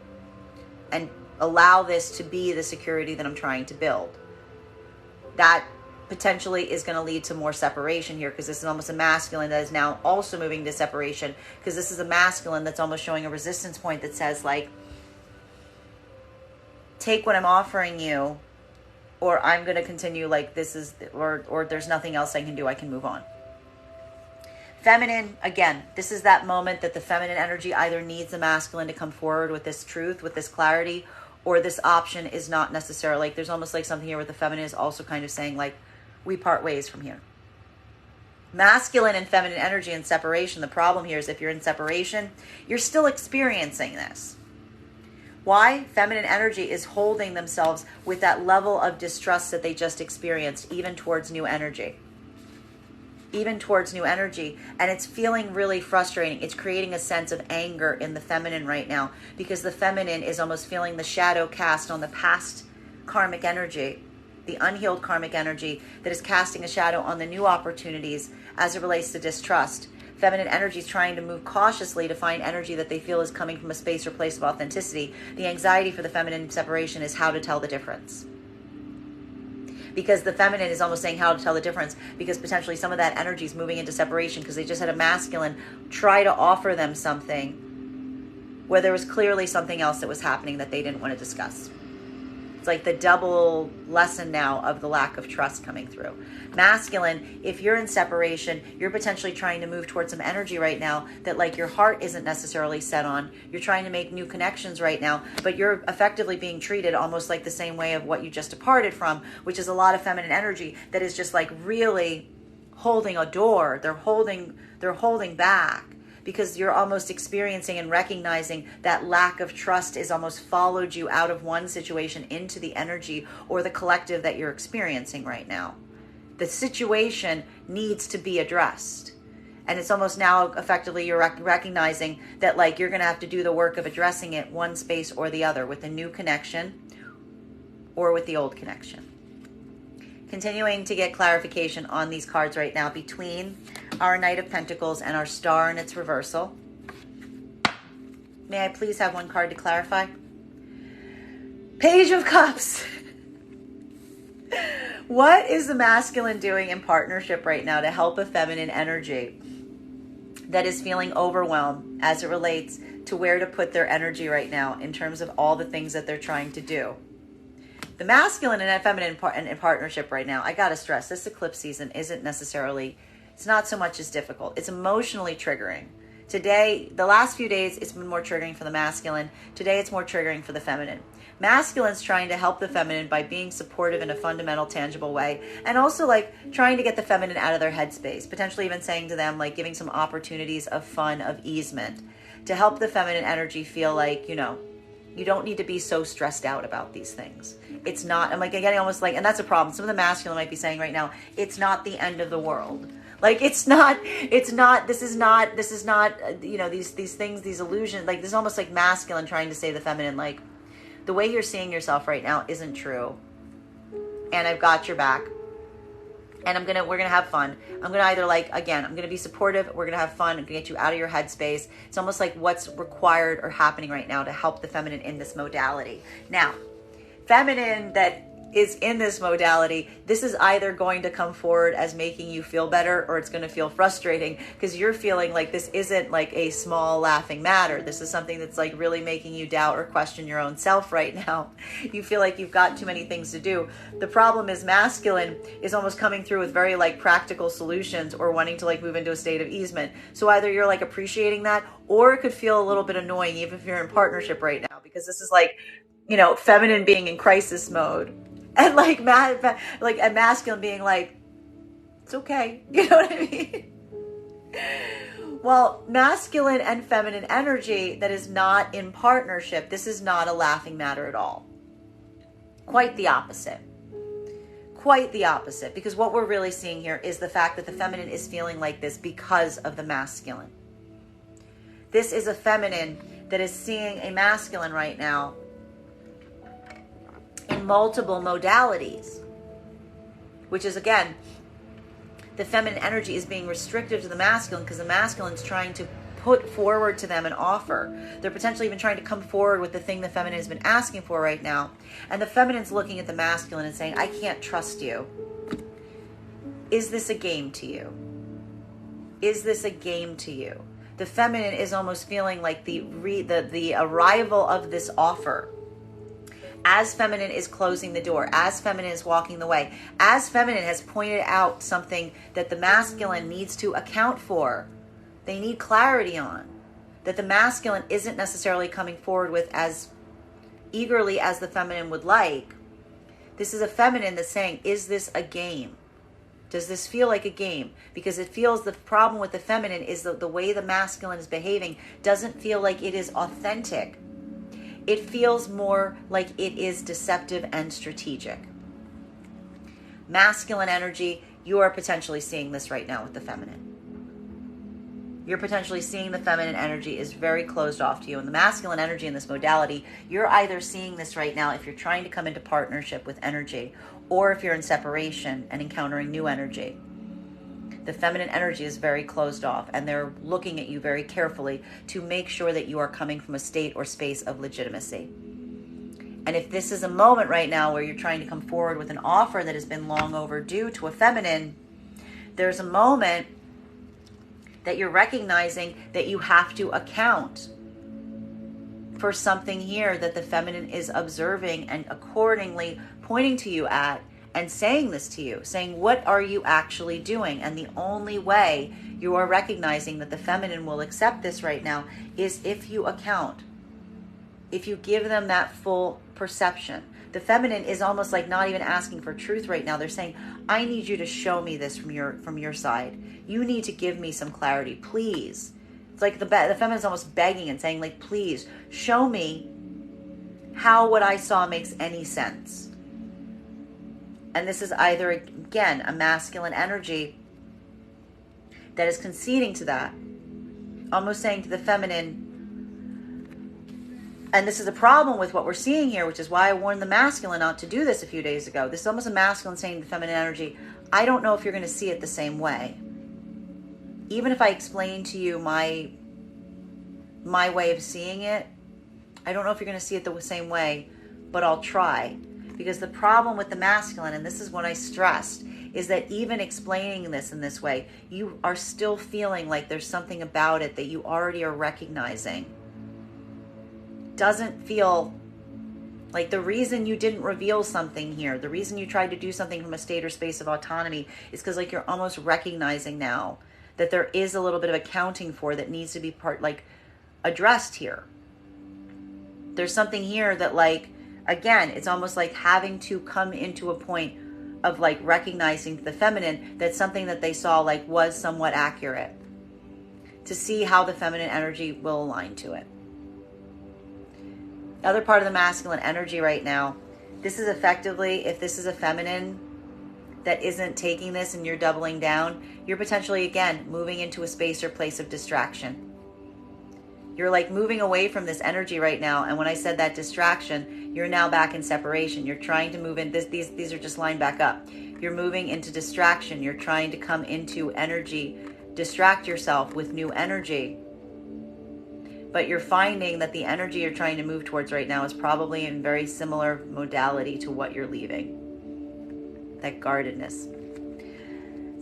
and allow this to be the security that I'm trying to build. That potentially is going to lead to more separation here because this is almost a masculine that is now also moving to separation because this is a masculine that's almost showing a resistance point that says take what I'm offering you, or I'm going to continue or there's nothing else I can do. I can move on. Feminine, again, this is that moment that the feminine energy either needs the masculine to come forward with this truth, with this clarity, or this option is not necessarily, there's almost something here where the feminine is also kind of saying we part ways from here. Masculine and feminine energy in separation. The problem here is if you're in separation, you're still experiencing this. Why? Feminine energy is holding themselves with that level of distrust that they just experienced, even towards new energy. And it's feeling really frustrating. It's creating a sense of anger in the feminine right now because the feminine is almost feeling the shadow cast on the past karmic energy, the unhealed karmic energy that is casting a shadow on the new opportunities as it relates to distrust. Feminine energy is trying to move cautiously to find energy that they feel is coming from a space or place of authenticity. The anxiety for the feminine separation is how to tell the difference. Because the feminine is almost saying how to tell the difference because potentially some of that energy is moving into separation because they just had a masculine try to offer them something where there was clearly something else that was happening that they didn't want to discuss. It's like the double lesson now of the lack of trust coming through. Masculine, if you're in separation, you're potentially trying to move towards some energy right now that your heart isn't necessarily set on. You're trying to make new connections right now, but you're effectively being treated almost like the same way of what you just departed from, which is a lot of feminine energy that is just really holding a door. They're holding back. Because you're almost experiencing and recognizing that lack of trust is almost followed you out of one situation into the energy or the collective that you're experiencing right now. The situation needs to be addressed. And it's almost now effectively you're recognizing that you're going to have to do the work of addressing it one space or the other with a new connection or with the old connection. Continuing to get clarification on these cards right now between our Knight of Pentacles and our Star in its reversal. May I please have one card to clarify? Page of Cups. What is the masculine doing in partnership right now to help a feminine energy that is feeling overwhelmed as it relates to where to put their energy right now in terms of all the things that they're trying to do? The masculine and feminine in partnership right now, I got to stress, this eclipse season isn't necessarily, it's not so much as difficult. It's emotionally triggering. Today, the last few days, it's been more triggering for the masculine. Today, it's more triggering for the feminine. Masculine's trying to help the feminine by being supportive in a fundamental, tangible way. And also trying to get the feminine out of their headspace. Potentially even saying to them, giving some opportunities of fun, of easement. To help the feminine energy feel you don't need to be so stressed out about these things. It's not, I'm getting almost and that's a problem. Some of the masculine might be saying right now, it's not the end of the world. This is not, these things, these illusions, this is almost masculine trying to say to the feminine, the way you're seeing yourself right now isn't true. And I've got your back. and we're gonna have fun. I'm gonna either I'm gonna be supportive, we're gonna have fun, I'm gonna get you out of your headspace. It's almost like what's required or happening right now to help the feminine in this modality. Now, feminine that is in this modality, this is either going to come forward as making you feel better, or it's going to feel frustrating because you're feeling like this isn't like a small laughing matter. This is something that's like really making you doubt or question your own self right now. You feel like you've got too many things to do. The problem is masculine is almost coming through with very like practical solutions or wanting to like move into a state of easement. So either you're like appreciating that, or it could feel a little bit annoying even if you're in partnership right now, because this is like, feminine being in crisis mode. And like a masculine being like, it's okay. You know what I mean? Well, masculine and feminine energy that is not in partnership, this is not a laughing matter at all. Quite the opposite. Quite the opposite. Because what we're really seeing here is the fact that the feminine is feeling like this because of the masculine. This is a feminine that is seeing a masculine right now in multiple modalities, which is, again, the feminine energy is being restrictive to the masculine because the masculine is trying to put forward to them an offer. They're potentially even trying to come forward with the thing the feminine has been asking for right now. And the feminine's looking at the masculine and saying, I can't trust you. Is this a game to you? Is this a game to you? The feminine is almost feeling like the arrival of this offer, as feminine is closing the door, as feminine is walking the way, as feminine has pointed out something that the masculine needs to account for, they need clarity on, that the masculine isn't necessarily coming forward with as eagerly as the feminine would like. This is a feminine that's saying, is this a game? Does this feel like a game? Because it feels the problem with the feminine is the way the masculine is behaving doesn't feel like it is authentic. It feels more like it is deceptive and strategic. Masculine energy, you are potentially seeing this right now with the feminine. You're potentially seeing the feminine energy is very closed off to you. And the masculine energy in this modality, you're either seeing this right now if you're trying to come into partnership with energy, or if you're in separation and encountering new energy. The feminine energy is very closed off, and they're looking at you very carefully to make sure that you are coming from a state or space of legitimacy. And if this is a moment right now where you're trying to come forward with an offer that has been long overdue to a feminine, there's a moment that you're recognizing that you have to account for something here that the feminine is observing and accordingly pointing to you at and saying this to you, saying, what are you actually doing? And the only way you are recognizing that the feminine will accept this right now is if you account, if you give them that full perception. The feminine is almost like not even asking for truth right now. They're saying, I need you to show me this from your side. You need to give me some clarity, please. It's like the feminine is almost begging and saying, like, please show me how what I saw makes any sense. And this is either, again, a masculine energy that is conceding to that, almost saying to the feminine, and this is a problem with what we're seeing here, which is why I warned the masculine not to do this a few days ago. This is almost a masculine saying to the feminine energy, I don't know if you're going to see it the same way. Even if I explain to you my way of seeing it, I don't know if you're going to see it the same way, but I'll try. Because the problem with the masculine, and this is what I stressed, is that even explaining this in this way, you are still feeling like there's something about it that you already are recognizing. Doesn't feel like the reason you didn't reveal something here, the reason you tried to do something from a state or space of autonomy is because like you're almost recognizing now that there is a little bit of accounting for that needs to be addressed here. There's something here that again, it's almost like having to come into a point of recognizing the feminine that something that they saw was somewhat accurate, to see how the feminine energy will align to it. The other part of the masculine energy right now, this is effectively, if this is a feminine that isn't taking this and you're doubling down, you're potentially, again, moving into a space or place of distraction. You're moving away from this energy right now. And when I said that distraction, you're now back in separation. You're trying to move in. These are just lined back up. You're moving into distraction. You're trying to come into energy, distract yourself with new energy. But you're finding that the energy you're trying to move towards right now is probably in very similar modality to what you're leaving. That guardedness.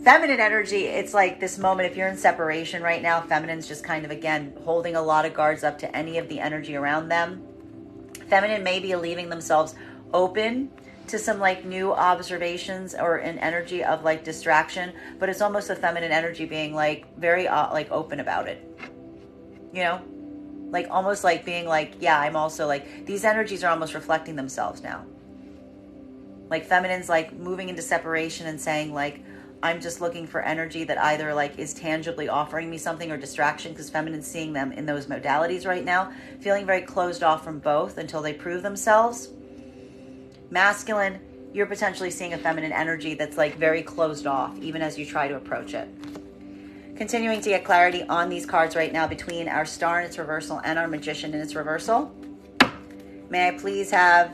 Feminine energy, it's like this moment, if you're in separation right now, feminine's just kind of, again, holding a lot of guards up to any of the energy around them. Feminine may be leaving themselves open to some like new observations or an energy of like distraction, but it's almost a feminine energy being like very like open about it. You know, like almost like being like, yeah, I'm also like, these energies are almost reflecting themselves now. Like feminine's like moving into separation and saying like, I'm just looking for energy that either like is tangibly offering me something or distraction, because feminine's seeing them in those modalities right now, feeling very closed off from both until they prove themselves. Masculine, you're potentially seeing a feminine energy that's like very closed off, even as you try to approach it. Continuing to get clarity on these cards right now between our Star in its reversal and our Magician in its reversal. May I please have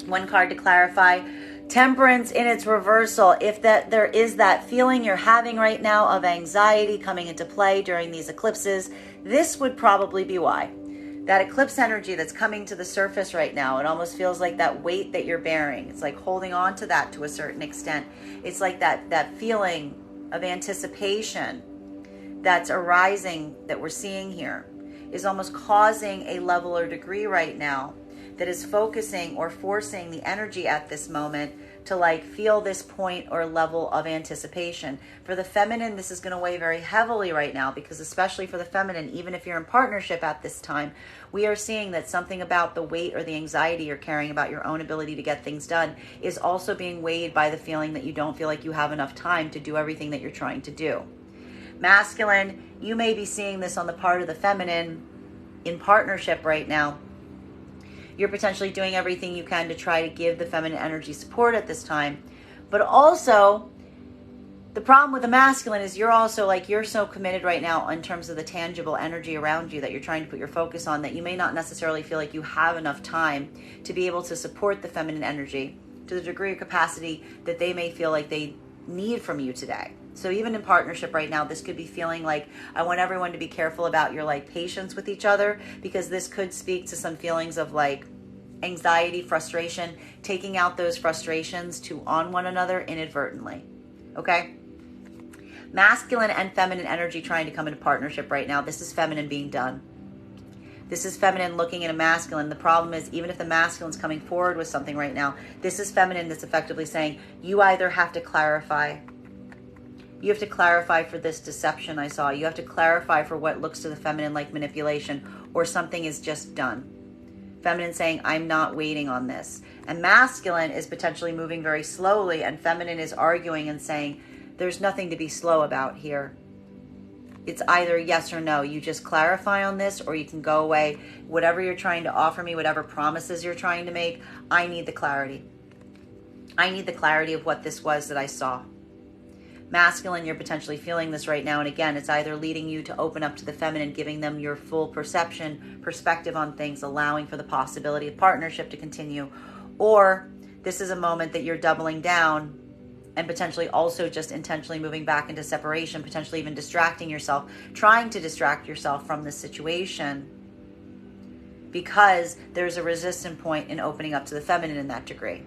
one card to clarify? Temperance in its reversal. If that there is that feeling you're having right now of anxiety coming into play during these eclipses, this would probably be why. That eclipse energy that's coming to the surface right now, it almost feels like that weight that you're bearing. It's like holding on to that to a certain extent. It's like that feeling of anticipation that's arising that we're seeing here is almost causing a level or degree right now that is focusing or forcing the energy at this moment to like feel this point or level of anticipation. For the feminine, this is going to weigh very heavily right now, because especially for the feminine, even if you're in partnership at this time, we are seeing that something about the weight or the anxiety you're carrying about your own ability to get things done is also being weighed by the feeling that you don't feel like you have enough time to do everything that you're trying to do. Masculine, you may be seeing this on the part of the feminine in partnership right now. You're potentially doing everything you can to try to give the feminine energy support at this time. But also, the problem with the masculine is you're also like, you're so committed right now in terms of the tangible energy around you that you're trying to put your focus on, that you may not necessarily feel like you have enough time to be able to support the feminine energy to the degree or capacity that they may feel like they need from you today. So even in partnership right now, this could be feeling like, I want everyone to be careful about your like patience with each other, because this could speak to some feelings of like anxiety, frustration, taking out those frustrations on one another inadvertently. Okay? Masculine and feminine energy trying to come into partnership right now. This is feminine being done. This is feminine looking at a masculine. The problem is, even if the masculine's coming forward with something right now, this is feminine that's effectively saying, you either have to clarify. You have to clarify for this deception I saw. You have to clarify for what looks to the feminine like manipulation, or something is just done. Feminine saying, I'm not waiting on this. And masculine is potentially moving very slowly, and feminine is arguing and saying, there's nothing to be slow about here. It's either yes or no. You just clarify on this, or you can go away. Whatever you're trying to offer me, whatever promises you're trying to make, I need the clarity. I need the clarity of what this was that I saw. Masculine, you're potentially feeling this right now. And again, it's either leading you to open up to the feminine, giving them your full perspective on things, allowing for the possibility of partnership to continue. Or this is a moment that you're doubling down and potentially also just intentionally moving back into separation, potentially even distracting yourself, trying to distract yourself from this situation, because there's a resistant point in opening up to the feminine in that degree.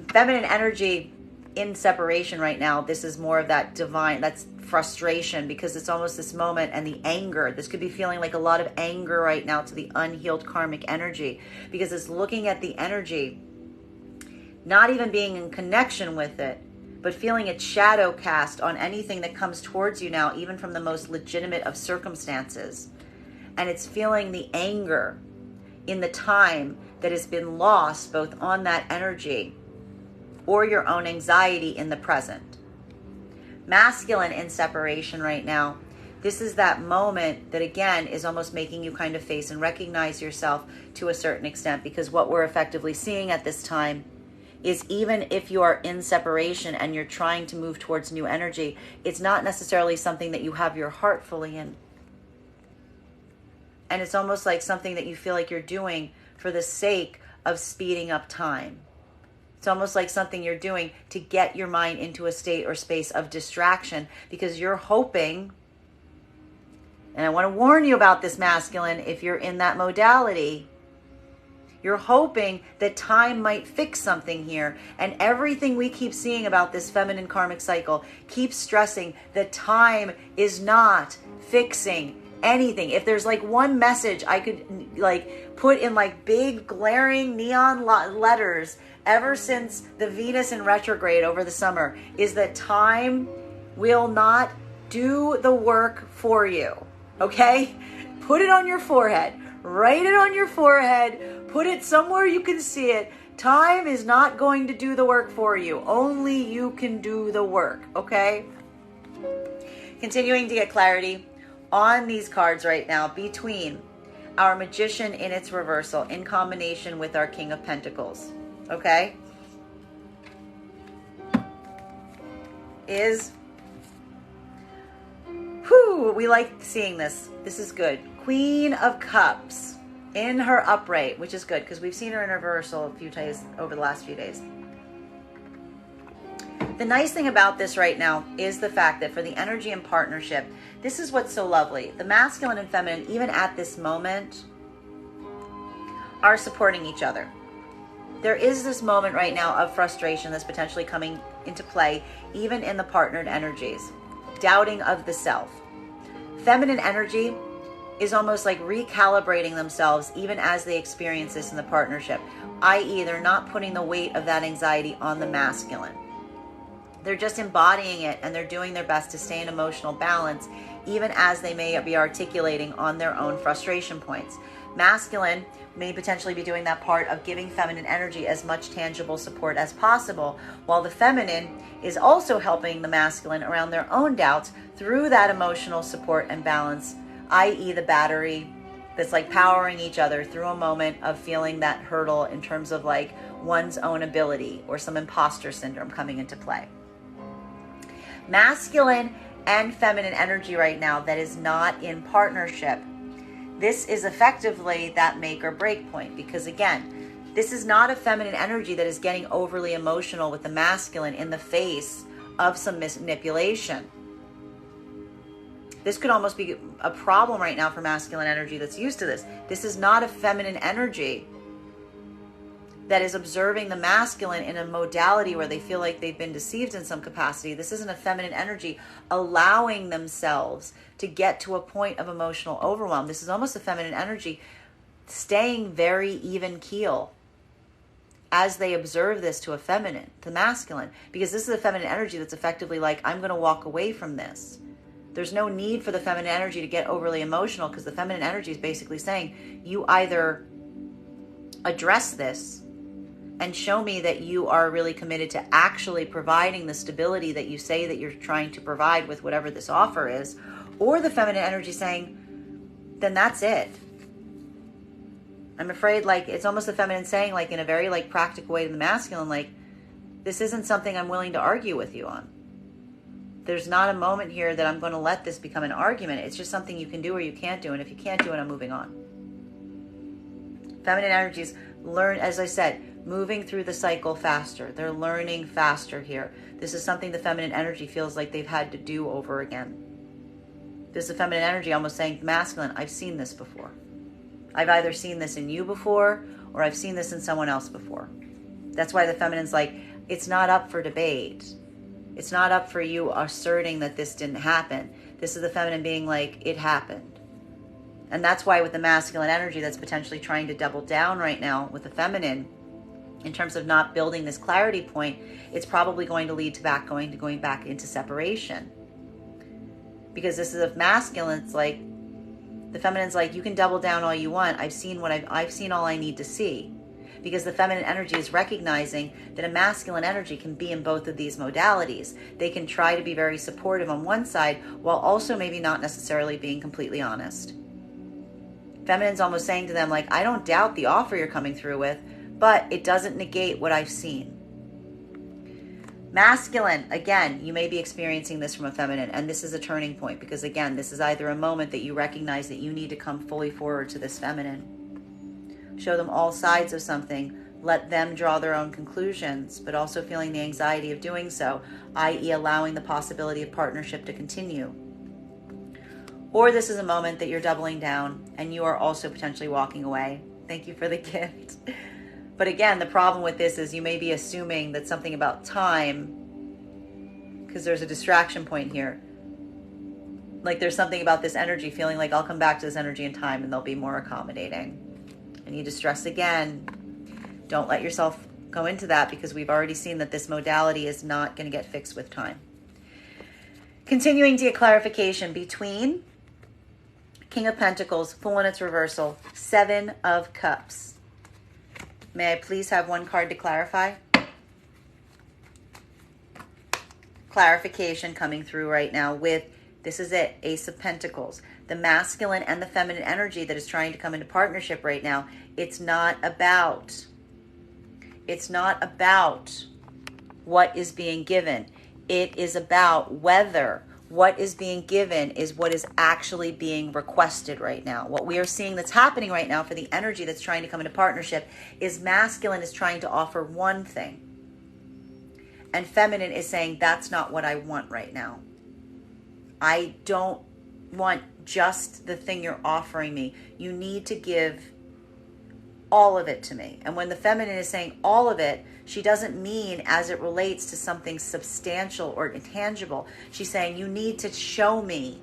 Feminine energy in separation right now, this is more of that divine, that's frustration, because it's almost this moment and the anger. This could be feeling like a lot of anger right now to the unhealed karmic energy, because it's looking at the energy, not even being in connection with it, but feeling its shadow cast on anything that comes towards you now, even from the most legitimate of circumstances. And it's feeling the anger in the time that has been lost, both on that energy or your own anxiety in the present. Masculine in separation right now, this is that moment that again is almost making you kind of face and recognize yourself to a certain extent, because what we're effectively seeing at this time is, even if you are in separation and you're trying to move towards new energy, it's not necessarily something that you have your heart fully in. And it's almost like something that you feel like you're doing for the sake of speeding up time. It's almost like something you're doing to get your mind into a state or space of distraction, because you're hoping, and I want to warn you about this, masculine, if you're in that modality, you're hoping that time might fix something here. And everything we keep seeing about this feminine karmic cycle keeps stressing that time is not fixing anything. If there's like one message I could like put in like big glaring neon letters ever since the Venus in retrograde over the summer, is that time will not do the work for you. Okay? Put it on your forehead. Write it on your forehead. Put it somewhere you can see it. Time is not going to do the work for you. Only you can do the work. Okay? Continuing to get clarity on these cards right now between our Magician in its reversal in combination with our King of Pentacles. Okay? We like seeing this. This is good. Queen of Cups in her upright, which is good because we've seen her in reversal a few times over the last few days. The nice thing about this right now is the fact that for the energy and partnership, this is what's so lovely. The masculine and feminine, even at this moment, are supporting each other. There is this moment right now of frustration that's potentially coming into play, even in the partnered energies. Doubting of the self. Feminine energy is almost like recalibrating themselves even as they experience this in the partnership, i.e. they're not putting the weight of that anxiety on the masculine. They're just embodying it, and they're doing their best to stay in emotional balance even as they may be articulating on their own frustration points. Masculine may potentially be doing that part of giving feminine energy as much tangible support as possible, while the feminine is also helping the masculine around their own doubts through that emotional support and balance, i.e. the battery that's like powering each other through a moment of feeling that hurdle in terms of like one's own ability or some imposter syndrome coming into play. Masculine and feminine energy right now that is not in partnership, this is effectively that make or break point, because again, this is not a feminine energy that is getting overly emotional with the masculine in the face of some manipulation. This could almost be a problem right now for masculine energy that's used to this. This is not a feminine energy that is observing the masculine in a modality where they feel like they've been deceived in some capacity. This isn't a feminine energy allowing themselves to get to a point of emotional overwhelm. This is almost a feminine energy staying very even keel as they observe this to a feminine, to masculine, because this is a feminine energy that's effectively like, I'm going to walk away from this. There's no need for the feminine energy to get overly emotional, because the feminine energy is basically saying, you either address this and show me that you are really committed to actually providing the stability that you say that you're trying to provide with whatever this offer is, or the feminine energy saying, then that's it. I'm afraid like it's almost the feminine saying, like in a very like practical way to the masculine, like, this isn't something I'm willing to argue with you on. There's not a moment here that I'm going to let this become an argument. It's just something you can do or you can't do. And if you can't do it, I'm moving on. Feminine energies learn, as I said, moving through the cycle faster. They're learning faster here. This is something the feminine energy feels like they've had to do over again. This is the feminine energy almost saying, masculine, I've seen this before. I've either seen this in you before, or I've seen this in someone else before. That's why the feminine's like, it's not up for debate. It's not up for you asserting that this didn't happen. This is the feminine being like, it happened. And that's why with the masculine energy that's potentially trying to double down right now with the feminine, in terms of not building this clarity point, it's probably going to lead to going back into separation. Because this is a masculine, it's like, the feminine's like, you can double down all you want. I've seen all I need to see. Because the feminine energy is recognizing that a masculine energy can be in both of these modalities. They can try to be very supportive on one side while also maybe not necessarily being completely honest. Feminine's almost saying to them, like, I don't doubt the offer you're coming through with, but it doesn't negate what I've seen. Masculine, again, you may be experiencing this from a feminine, and this is a turning point, because again, this is either a moment that you recognize that you need to come fully forward to this feminine. Show them all sides of something, let them draw their own conclusions, but also feeling the anxiety of doing so, i.e. allowing the possibility of partnership to continue. Or this is a moment that you're doubling down and you are also potentially walking away. Thank you for the gift. But again, the problem with this is you may be assuming that something about time, because there's a distraction point here. Like there's something about this energy feeling like I'll come back to this energy in time and they'll be more accommodating. I need to stress again, don't let yourself go into that, because we've already seen that this modality is not going to get fixed with time. Continuing to get clarification between King of Pentacles, Fool in its reversal, Seven of Cups. May I please have one card to clarify? Clarification coming through right now with, this is it, Ace of Pentacles. The masculine and the feminine energy that is trying to come into partnership right now. It's not about what is being given. It is about whether what is being given is what is actually being requested right now. What we are seeing that's happening right now for the energy that's trying to come into partnership is masculine is trying to offer one thing. And feminine is saying, that's not what I want right now. I don't want just the thing you're offering me. You need to give all of it to me. And when the feminine is saying all of it, she doesn't mean as it relates to something substantial or intangible. She's saying you need to show me.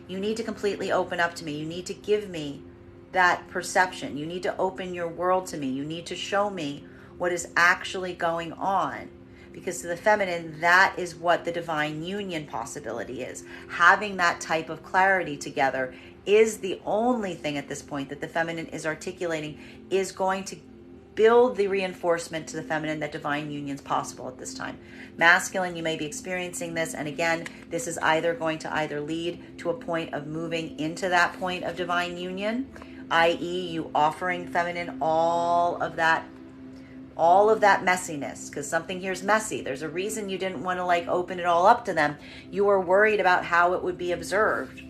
You need to completely open up to me. You need to give me that perception. You need to open your world to me. You need to show me what is actually going on. Because to the feminine, that is what the divine union possibility is. Having that type of clarity together is the only thing at this point that the feminine is articulating is going to build the reinforcement to the feminine that divine union is possible at this time. Masculine, you may be experiencing this. And again, this is either going to either lead to a point of moving into that point of divine union, i.e. you offering feminine all of that messiness, because something here is messy. There's a reason you didn't want to like open it all up to them. You were worried about how it would be observed.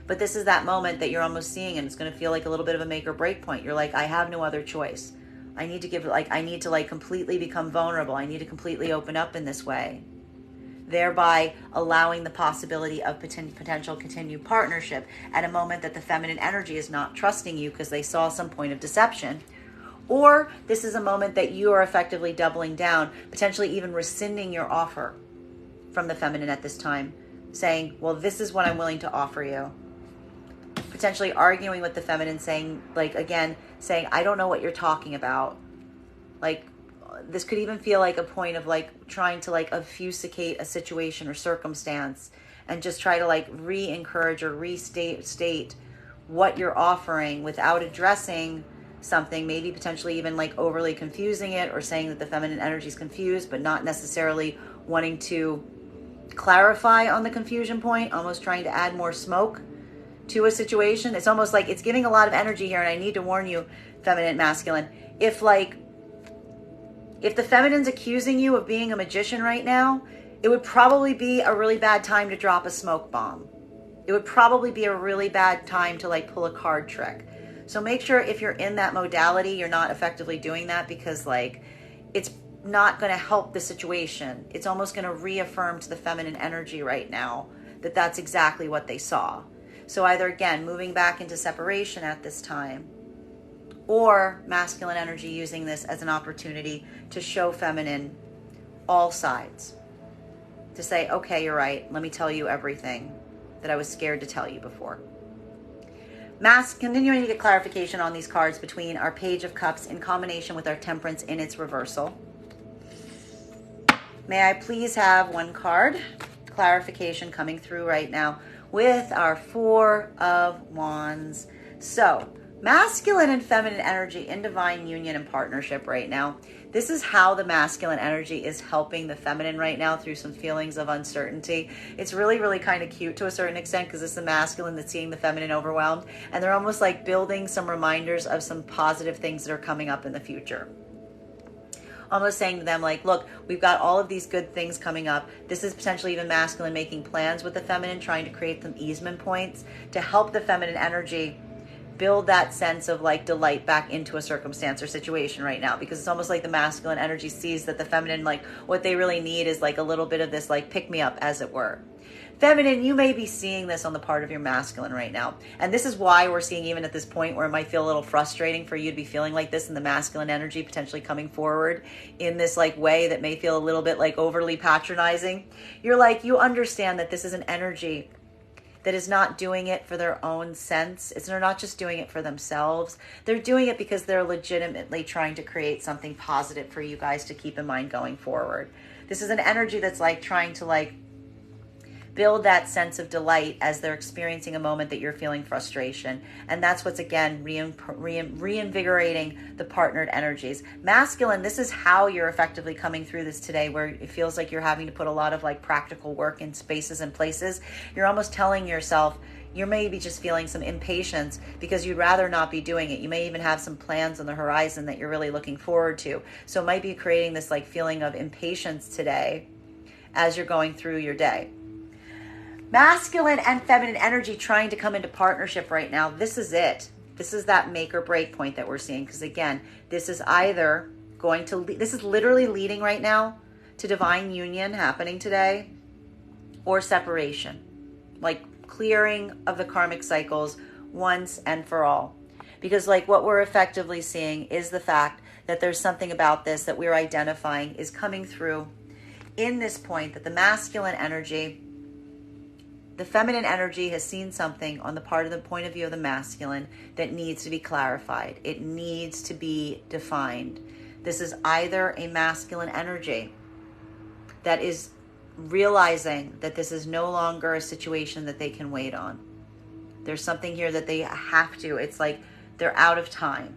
But this is that moment that you're almost seeing, and it's going to feel like a little bit of a make or break point. You're like, I have no other choice. I need to completely become vulnerable. I need to completely open up in this way, thereby allowing the possibility of potential continued partnership at a moment that the feminine energy is not trusting you because they saw some point of deception. Or this is a moment that you are effectively doubling down, potentially even rescinding your offer from the feminine at this time, saying, well, this is what I'm willing to offer you. Potentially arguing with the feminine, saying, I don't know what you're talking about. Like, this could even feel like a point of like trying to like obfuscate a situation or circumstance and just try to like re-encourage or restate what you're offering without addressing something, maybe potentially even like overly confusing it or saying that the feminine energy is confused, but not necessarily wanting to clarify on the confusion point, almost trying to add more smoke to a situation. It's almost like it's getting a lot of energy here. And I need to warn you, feminine, masculine, if the feminine's accusing you of being a magician right now, it would probably be a really bad time to drop a smoke bomb. It would probably be a really bad time to like pull a card trick. So make sure if you're in that modality, you're not effectively doing that, because like it's not going to help the situation. It's almost going to reaffirm to the feminine energy right now that that's exactly what they saw. So either again, moving back into separation at this time, or masculine energy using this as an opportunity to show feminine all sides. To say, okay, you're right. Let me tell you everything that I was scared to tell you before. Continuing to get clarification on these cards between our Page of Cups in combination with our Temperance in its reversal. May I please have one card? Clarification coming through right now with our Four of Wands. So, masculine and feminine energy in divine union and partnership right now. This is how the masculine energy is helping the feminine right now through some feelings of uncertainty. It's really, really kind of cute to a certain extent, because it's the masculine that's seeing the feminine overwhelmed. And they're almost like building some reminders of some positive things that are coming up in the future. Almost saying to them like, look, we've got all of these good things coming up. This is potentially even masculine making plans with the feminine, trying to create some easement points to help the feminine energy build that sense of like delight back into a circumstance or situation right now, because it's almost like the masculine energy sees that the feminine, like what they really need is like a little bit of this like pick me up, as it were. Feminine, you may be seeing this on the part of your masculine right now. And this is why we're seeing, even at this point where it might feel a little frustrating for you to be feeling like this, and the masculine energy potentially coming forward in this like way that may feel a little bit like overly patronizing. You're like, you understand that this is an energy that is not doing it for their own sense. They're not just doing it for themselves. They're doing it because they're legitimately trying to create something positive for you guys to keep in mind going forward. This is an energy that's like trying to like build that sense of delight as they're experiencing a moment that you're feeling frustration. And that's what's, again, reinvigorating the partnered energies. Masculine, this is how you're effectively coming through this today, where it feels like you're having to put a lot of like practical work in spaces and places. You're almost telling yourself, you may be just feeling some impatience because you'd rather not be doing it. You may even have some plans on the horizon that you're really looking forward to. So it might be creating this like feeling of impatience today as you're going through your day. Masculine and feminine energy trying to come into partnership right now. This is it. This is that make or break point that we're seeing. Because again, this is either going to, this is literally leading right now to divine union happening today, or separation. Like clearing of the karmic cycles once and for all. Because like what we're effectively seeing is the fact that there's something about this that we're identifying is coming through in this point, that the masculine energy, the feminine energy has seen something on the part of the point of view of the masculine that needs to be clarified. It needs to be defined. This is either a masculine energy that is realizing that this is no longer a situation that they can wait on. There's something here that they have to. It's like they're out of time.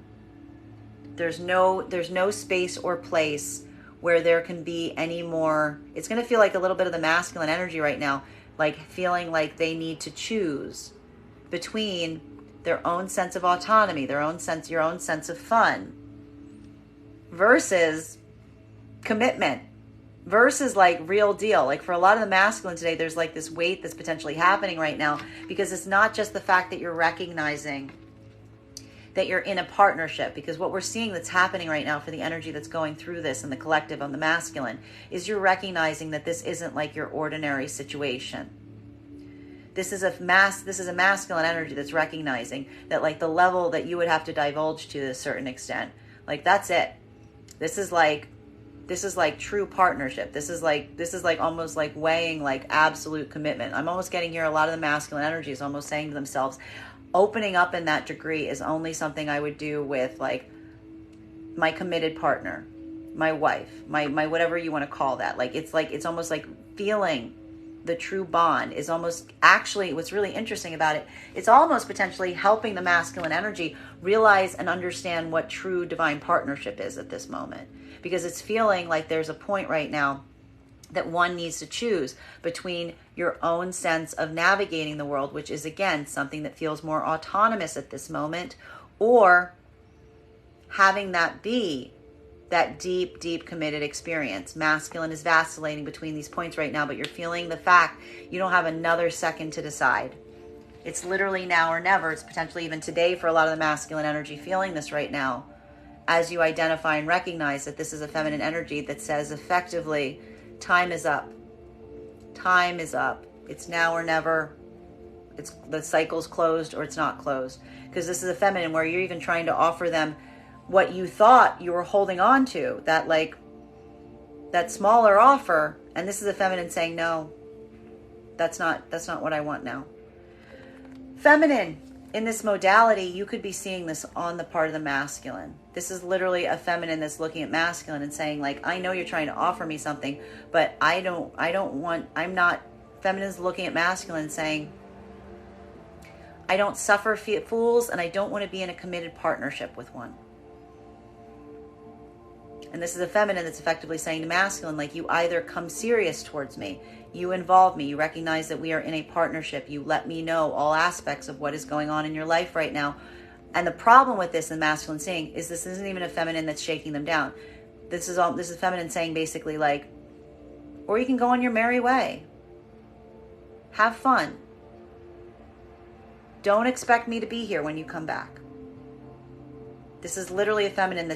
There's no space or place where there can be any more. It's going to feel like a little bit of the masculine energy right now, like feeling like they need to choose between their own sense of autonomy, your own sense of fun, versus commitment, versus like real deal. Like for a lot of the masculine today, there's like this weight that's potentially happening right now, because it's not just the fact that you're recognizing that you're in a partnership, because what we're seeing that's happening right now for the energy that's going through this in the collective on the masculine is you're recognizing that this isn't like your ordinary situation. This is a masculine energy that's recognizing that like the level that you would have to divulge to a certain extent, like that's it. This is like true partnership. This is like almost like weighing like absolute commitment. I'm almost getting here a lot of the masculine energy is almost saying to themselves, opening up in that degree is only something I would do with like my committed partner, my wife, my whatever you want to call that. Like it's almost like feeling the true bond is almost, actually what's really interesting about it, it's almost potentially helping the masculine energy realize and understand what true divine partnership is at this moment, because it's feeling like there's a point right now that one needs to choose between your own sense of navigating the world, which is, again, something that feels more autonomous at this moment, or having that be that deep, deep committed experience. Masculine is vacillating between these points right now, but you're feeling the fact you don't have another second to decide. It's literally now or never. It's potentially even today for a lot of the masculine energy feeling this right now, as you identify and recognize that this is a feminine energy that says effectively, time is up. Time is up. It's now or never. It's the cycle's closed or it's not closed. Because this is a feminine where you're even trying to offer them what you thought you were holding on to, that like that smaller offer, and this is a feminine saying, no, that's not what I want now. Feminine, in this modality, you could be seeing this on the part of the masculine. This is literally a feminine that's looking at masculine and saying, like, I know you're trying to offer me something, but feminine's looking at masculine saying, I don't suffer fools, and I don't want to be in a committed partnership with one. And this is a feminine that's effectively saying to masculine, like, you either come serious towards me, you involve me, you recognize that we are in a partnership, you let me know all aspects of what is going on in your life right now. And the problem with this, the masculine saying, is this isn't even a feminine that's shaking them down. This is feminine saying basically like, or you can go on your merry way. Have fun. Don't expect me to be here when you come back. This is literally a feminine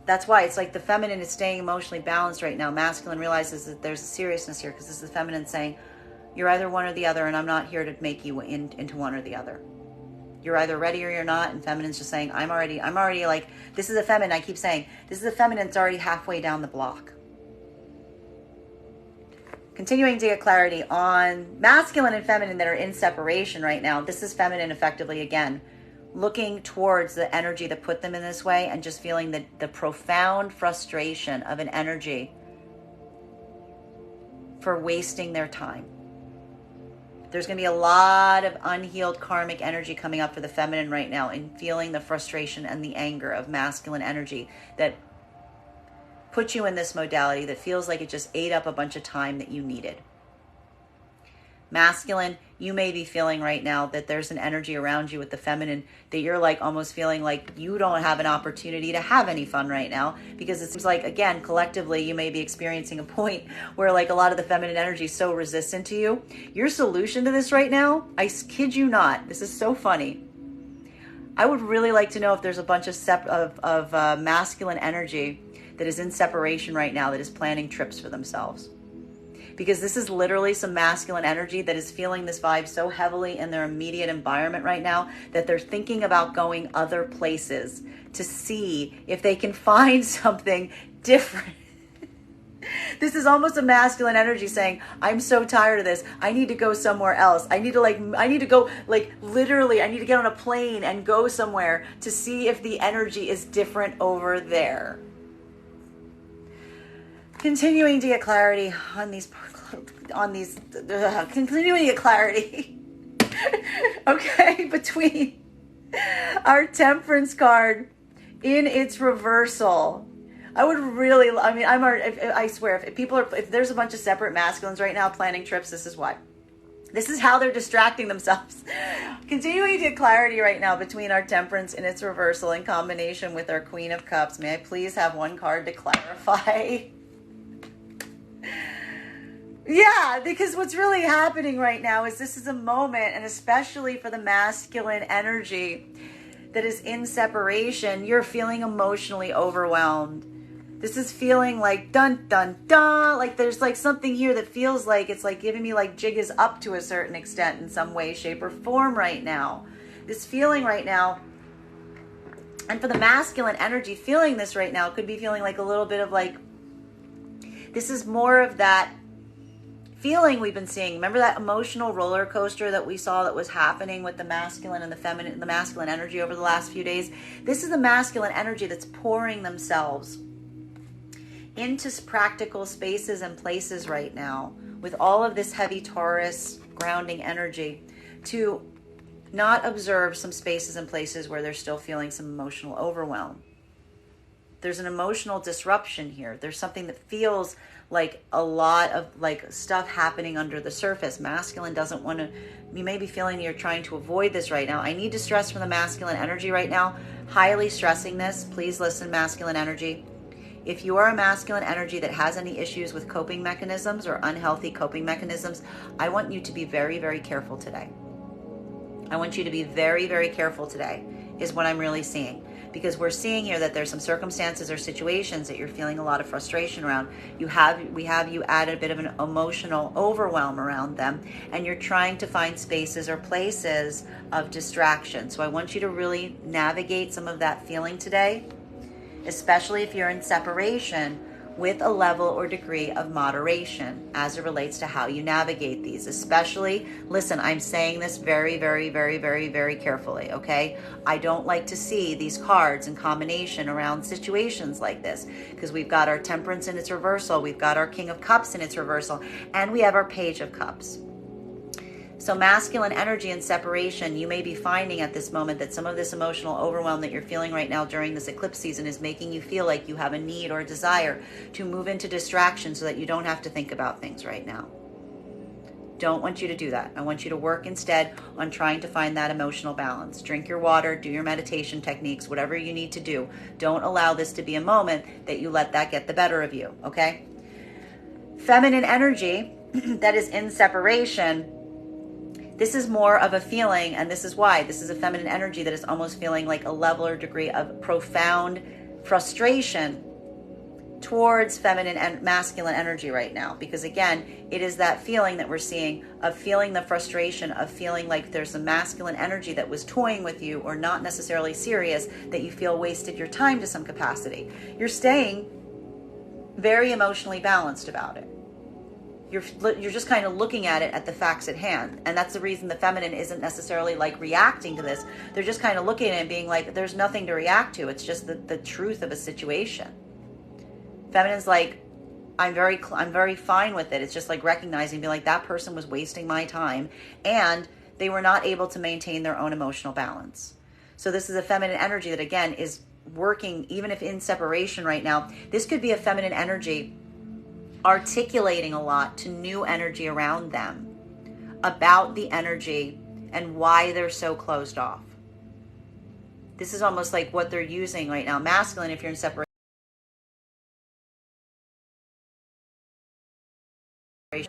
that's why it's like the feminine is staying emotionally balanced right now. Masculine realizes that there's a seriousness here because this is the feminine saying, you're either one or the other, and I'm not here to make you into one or the other. You're either ready or you're not, and feminine's just saying, I'm already like, this is a feminine, I keep saying, this is a feminine that's already halfway down the block. Continuing to get clarity on masculine and feminine that are in separation right now. This is feminine effectively again, looking towards the energy that put them in this way and just feeling the profound frustration of an energy for wasting their time. There's going to be a lot of unhealed karmic energy coming up for the feminine right now, and feeling the frustration and the anger of masculine energy that put you in this modality that feels like it just ate up a bunch of time that you needed. Masculine, you may be feeling right now that there's an energy around you with the feminine that you're like almost feeling like you don't have an opportunity to have any fun right now, because it seems like, again, collectively you may be experiencing a point where like a lot of the feminine energy is so resistant to you. Your solution to this right now, I kid you not, this is so funny. I would really like to know if there's a bunch of masculine energy that is in separation right now that is planning trips for themselves. Because this is literally some masculine energy that is feeling this vibe so heavily in their immediate environment right now that they're thinking about going other places to see if they can find something different. This is almost a masculine energy saying, I'm so tired of this. I need to go somewhere else. I need to literally, I need to get on a plane and go somewhere to see if the energy is different over there. Continuing to get clarity continuing to get clarity, okay, between our Temperance card in its reversal. I swear, if there's a bunch of separate masculines right now planning trips, this is why. This is how they're distracting themselves. Continuing to get clarity right now between our Temperance in its reversal in combination with our Queen of Cups. May I please have one card to clarify? Yeah, because what's really happening right now is this is a moment, and especially for the masculine energy that is in separation, you're feeling emotionally overwhelmed. This is feeling like dun, dun, dun, like there's like something here that feels like it's like giving me like jig is up to a certain extent in some way, shape, or form right now. This feeling right now, and for the masculine energy feeling this right now, could be feeling like a little bit of like, this is more of that feeling we've been seeing. Remember that emotional roller coaster that we saw that was happening with the masculine and the feminine, the masculine energy over the last few days? This is the masculine energy that's pouring themselves into practical spaces and places right now with all of this heavy Taurus grounding energy to not observe some spaces and places where they're still feeling some emotional overwhelm. There's an emotional disruption here. There's something that feels like a lot of like stuff happening under the surface. Masculine doesn't want to, you may be feeling you're trying to avoid this right now. I need to stress from the masculine energy right now, highly stressing this. Please listen, masculine energy. If you are a masculine energy that has any issues with coping mechanisms or unhealthy coping mechanisms, I want you to be very, very careful today. I want you to be very, very careful today is what I'm really seeing. Because we're seeing here that there's some circumstances or situations that you're feeling a lot of frustration around. We have you add a bit of an emotional overwhelm around them, and you're trying to find spaces or places of distraction. So I want you to really navigate some of that feeling today, especially if you're in separation, with a level or degree of moderation as it relates to how you navigate these. Especially, listen, I'm saying this very, very, very, very, very carefully, okay? I don't like to see these cards in combination around situations like this, because we've got our Temperance in its reversal, we've got our King of Cups in its reversal, and we have our Page of Cups. So masculine energy and separation, you may be finding at this moment that some of this emotional overwhelm that you're feeling right now during this eclipse season is making you feel like you have a need or a desire to move into distraction so that you don't have to think about things right now. Don't want you to do that. I want you to work instead on trying to find that emotional balance. Drink your water, do your meditation techniques, whatever you need to do. Don't allow this to be a moment that you let that get the better of you, okay? Feminine energy that is in separation This is more of a feeling, and this is why. This is a feminine energy that is almost feeling like a level or degree of profound frustration towards feminine and masculine energy right now. Because again, it is that feeling that we're seeing of feeling the frustration, of feeling like there's a masculine energy that was toying with you or not necessarily serious, that you feel wasted your time to some capacity. You're staying very emotionally balanced about it. You're just kind of looking at it at the facts at hand. And that's the reason the feminine isn't necessarily like reacting to this. They're just kind of looking at it and being like, there's nothing to react to. It's just the truth of a situation. Feminine's like, I'm very fine with it. It's just like recognizing, being like, that person was wasting my time and they were not able to maintain their own emotional balance. So this is a feminine energy that again is working, even if in separation right now. This could be a feminine energy articulating a lot to new energy around them about the energy and why they're so closed off. This is almost like what they're using right now. Masculine, if you're in separation,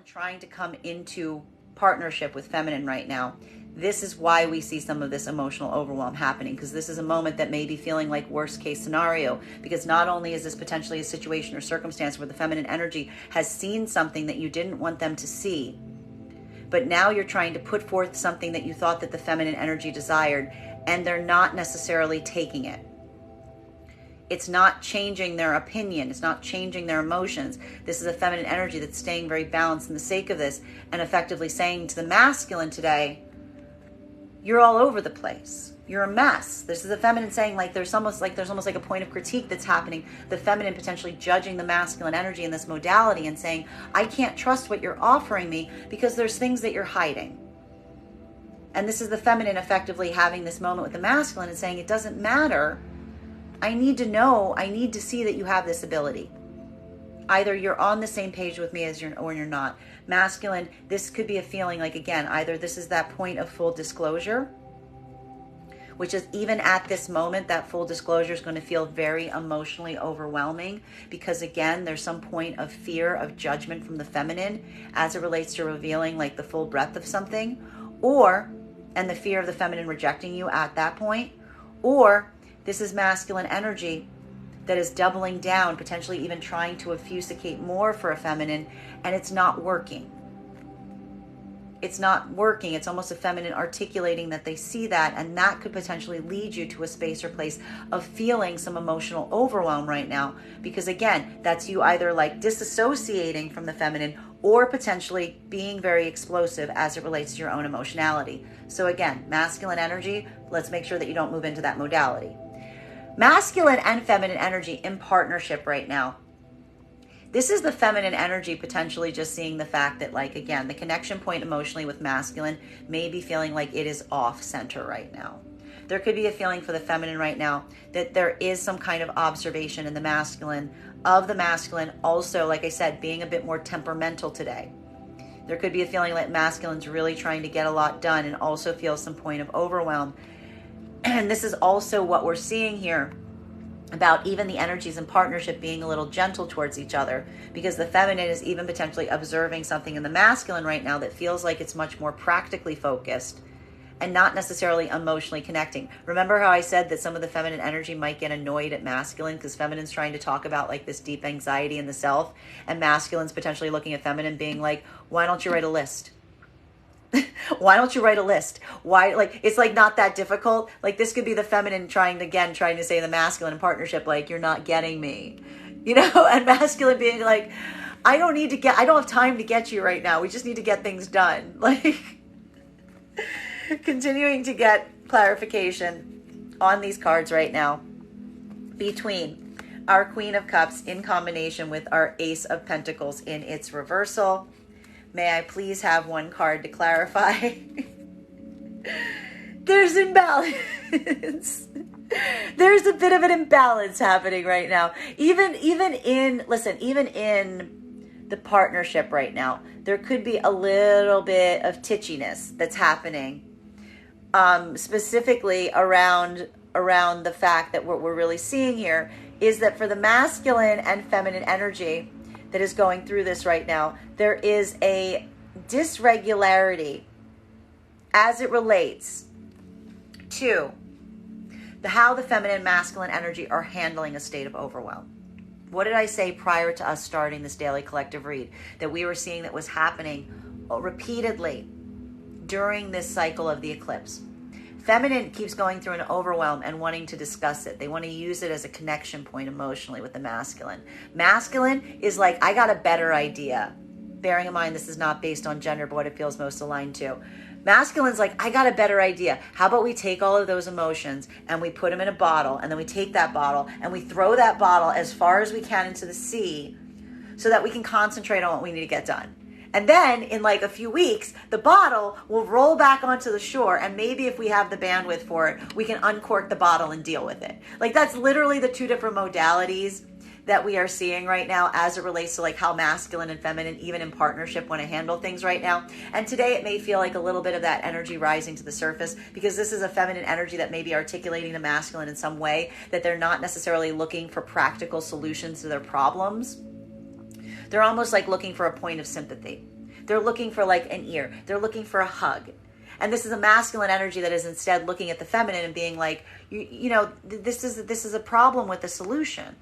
trying to come into partnership with feminine right now. This is why we see some of this emotional overwhelm happening, because this is a moment that may be feeling like worst case scenario, because not only is this potentially a situation or circumstance where the feminine energy has seen something that you didn't want them to see, but now you're trying to put forth something that you thought that the feminine energy desired, and they're not necessarily taking it. It's not changing their opinion. It's not changing their emotions. This is a feminine energy that's staying very balanced in the sake of this, and effectively saying to the masculine today, you're all over the place. You're a mess. This is a feminine saying like there's almost like a point of critique that's happening. The feminine potentially judging the masculine energy in this modality and saying, I can't trust what you're offering me because there's things that you're hiding. And this is the feminine effectively having this moment with the masculine and saying, it doesn't matter. I need to know, I need to see that you have this ability. Either you're on the same page with me as or you're not. Masculine, this could be a feeling like, again, either this is that point of full disclosure, which is even at this moment, that full disclosure is going to feel very emotionally overwhelming, because again, there's some point of fear of judgment from the feminine as it relates to revealing like the full breadth of something, and the fear of the feminine rejecting you at that point, or this is masculine energy that is doubling down, potentially even trying to obfuscate more for a feminine, and it's not working. It's not working. It's almost a feminine articulating that they see that, and that could potentially lead you to a space or place of feeling some emotional overwhelm right now, because again, that's you either like disassociating from the feminine or potentially being very explosive as it relates to your own emotionality. So again, masculine energy, let's make sure that you don't move into that modality. Masculine and feminine energy in partnership right now. This is the feminine energy potentially just seeing the fact that, like, again, the connection point emotionally with masculine may be feeling like it is off center right now. There could be a feeling for the feminine right now that there is some kind of observation in the masculine, also, like I said, being a bit more temperamental today. There could be a feeling like masculine's really trying to get a lot done and also feel some point of overwhelm. And this is also what we're seeing here about even the energies in partnership being a little gentle towards each other, because the feminine is even potentially observing something in the masculine right now that feels like it's much more practically focused and not necessarily emotionally connecting. Remember how I said that some of the feminine energy might get annoyed at masculine because feminine's trying to talk about like this deep anxiety in the self, and masculine's potentially looking at feminine being like, why don't you write a list? Why don't you write a list? Why, like, it's like not that difficult. Like, this could be the feminine trying to say the masculine in partnership, like, you're not getting me, and masculine being like, I don't have time to get you right now. We just need to get things done. Like, continuing to get clarification on these cards right now between our Queen of Cups in combination with our Ace of Pentacles in its reversal. May I please have one card to clarify? There's imbalance. There's a bit of an imbalance happening right now. Even in the partnership right now, there could be a little bit of titchiness that's happening, specifically around the fact that what we're really seeing here is that for the masculine and feminine energy that is going through this right now, there is a dysregularity as it relates to how the feminine and masculine energy are handling a state of overwhelm. What did I say prior to us starting this daily collective read that we were seeing that was happening repeatedly during this cycle of the eclipse? Feminine keeps going through an overwhelm and wanting to discuss it. They want to use it as a connection point emotionally with the masculine. Masculine is like, I got a better idea. Bearing in mind, this is not based on gender, but what it feels most aligned to. Masculine's like, I got a better idea. How about we take all of those emotions and we put them in a bottle, and then we take that bottle and we throw that bottle as far as we can into the sea so that we can concentrate on what we need to get done. And then in like a few weeks, the bottle will roll back onto the shore, and maybe if we have the bandwidth for it, we can uncork the bottle and deal with it. Like, that's literally the two different modalities that we are seeing right now as it relates to like how masculine and feminine, even in partnership, want to handle things right now. And today it may feel like a little bit of that energy rising to the surface, because this is a feminine energy that may be articulating the masculine in some way, that they're not necessarily looking for practical solutions to their problems. They're almost like looking for a point of sympathy. They're looking for like an ear. They're looking for a hug. And this is a masculine energy that is instead looking at the feminine and being like, you know, this is a problem with a solution.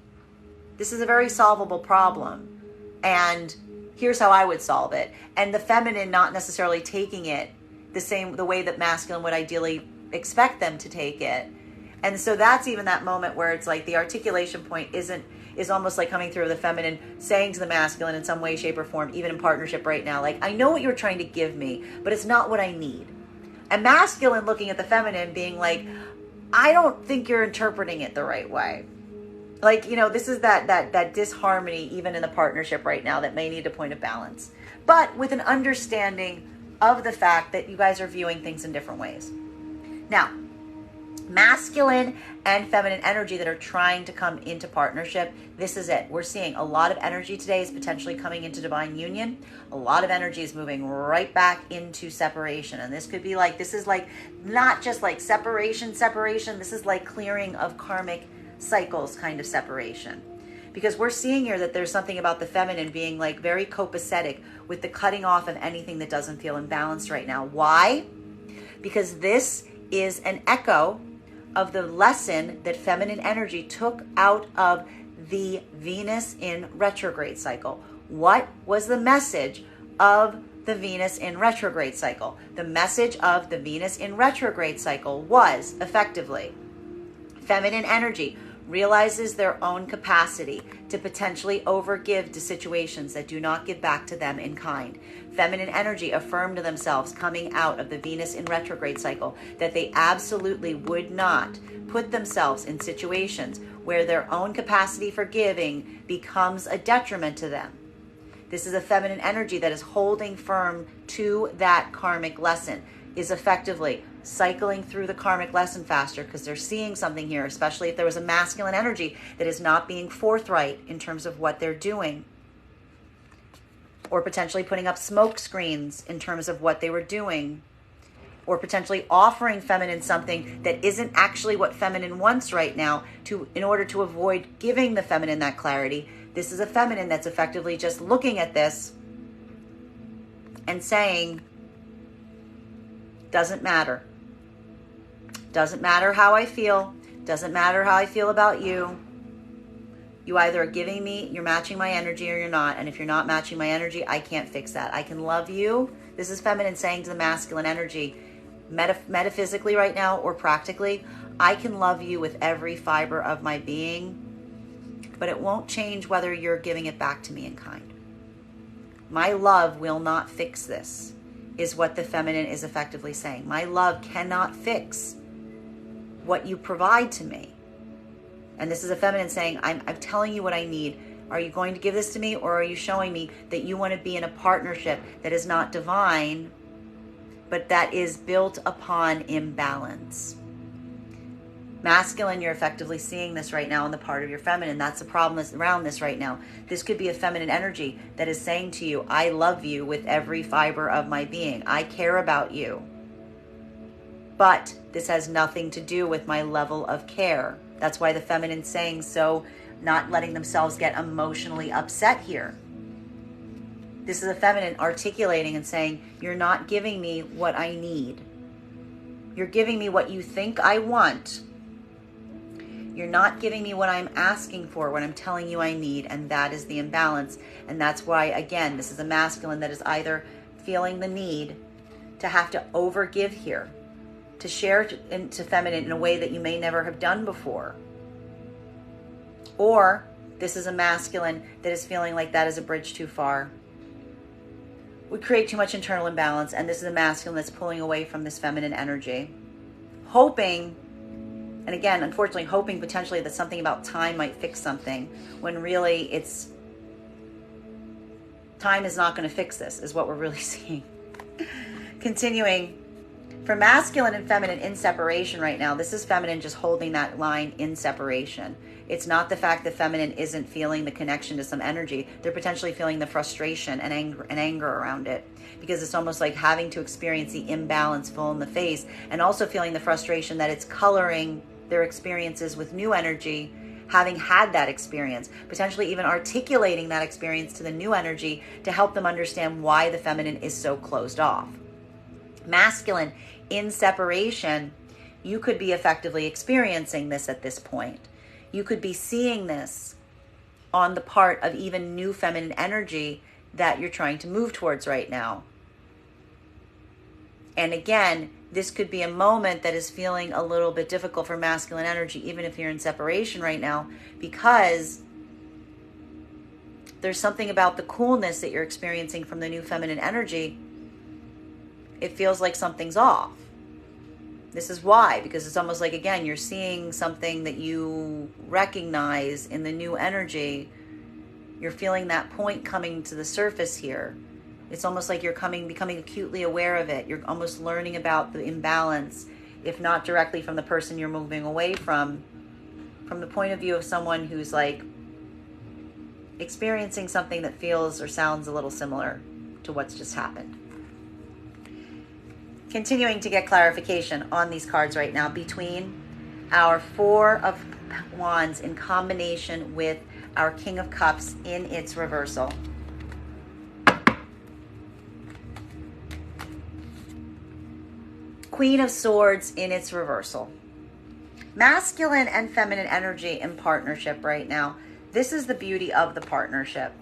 This is a very solvable problem, and here's how I would solve it. And the feminine not necessarily taking it the way that masculine would ideally expect them to take it. And so that's even that moment where it's like the articulation point is almost like coming through the feminine saying to the masculine in some way, shape, or form, even in partnership right now, like, I know what you're trying to give me, but it's not what I need. And masculine looking at the feminine being like, I don't think you're interpreting it the right way. Like, you know, this is that disharmony even in the partnership right now that may need a point of balance, but with an understanding of the fact that you guys are viewing things in different ways. Now, masculine and feminine energy that are trying to come into partnership, this is it. We're seeing a lot of energy today is potentially coming into divine union. A lot of energy is moving right back into separation. And this could be like, this is like not just like separation. This is like clearing of karmic cycles kind of separation, because we're seeing here that there's something about the feminine being like very copacetic with the cutting off of anything that doesn't feel imbalanced right now. Why? Because this is an echo of the lesson that feminine energy took out of the Venus in retrograde cycle. What was the message of the Venus in retrograde cycle? The message of the Venus in retrograde cycle was effectively feminine energy realizes their own capacity to potentially overgive to situations that do not give back to them in kind. Feminine energy affirmed to themselves coming out of the Venus in retrograde cycle that they absolutely would not put themselves in situations where their own capacity for giving becomes a detriment to them. This is a feminine energy that is holding firm to that karmic lesson, is effectively cycling through the karmic lesson faster because they're seeing something here, especially if there was a masculine energy that is not being forthright in terms of what they're doing, or potentially putting up smoke screens in terms of what they were doing, or potentially offering feminine something that isn't actually what feminine wants right now in order to avoid giving the feminine that clarity. This is a feminine that's effectively just looking at this and saying, doesn't matter. Doesn't matter how I feel. Doesn't matter how I feel about you. You either are giving me, you're matching my energy, or you're not. And if you're not matching my energy, I can't fix that. I can love you. This is feminine saying to the masculine energy, metaphysically right now or practically, I can love you with every fiber of my being, but it won't change whether you're giving it back to me in kind. My love will not fix this, is what the feminine is effectively saying. My love cannot fix what you provide to me. And this is a feminine saying, I'm telling you what I need. Are you going to give this to me, or are you showing me that you want to be in a partnership that is not divine, but that is built upon imbalance? Masculine, you're effectively seeing this right now on the part of your feminine. That's the problem that's around this right now. This could be a feminine energy that is saying to you, I love you with every fiber of my being. I care about you. But this has nothing to do with my level of care. That's why the feminine saying so, not letting themselves get emotionally upset here. This is a feminine articulating and saying, you're not giving me what I need. You're giving me what you think I want. You're not giving me what I'm asking for, what I'm telling you I need, and that is the imbalance. And that's why, again, this is a masculine that is either feeling the need to have to overgive here, to share into feminine in a way that you may never have done before. Or this is a masculine that is feeling like that is a bridge too far. We create too much internal imbalance, and this is a masculine that's pulling away from this feminine energy, hoping, and again, unfortunately, hoping potentially that something about time might fix something, when really it's time is not going to fix this, is what we're really seeing. Continuing, for masculine and feminine in separation right now, this is feminine just holding that line in separation. It's not the fact that feminine isn't feeling the connection to some energy. They're potentially feeling the frustration and anger around it, because it's almost like having to experience the imbalance full in the face, and also feeling the frustration that it's coloring their experiences with new energy, having had that experience, potentially even articulating that experience to the new energy to help them understand why the feminine is so closed off. Masculine in separation, you could be effectively experiencing this at this point. You could be seeing this on the part of even new feminine energy that you're trying to move towards right now. And again, this could be a moment that is feeling a little bit difficult for masculine energy, even if you're in separation right now, because there's something about the coolness that you're experiencing from the new feminine energy. It feels like something's off. This is why, because it's almost like, again, you're seeing something that you recognize in the new energy. You're feeling that point coming to the surface here. It's almost like you're becoming acutely aware of it. You're almost learning about the imbalance, if not directly from the person you're moving away from the point of view of someone who's like experiencing something that feels or sounds a little similar to what's just happened. Continuing to get clarification on these cards right now between our Four of Wands in combination with our King of Cups in its reversal. Queen of Swords in its reversal. Masculine and feminine energy in partnership right now. This is the beauty of the partnership,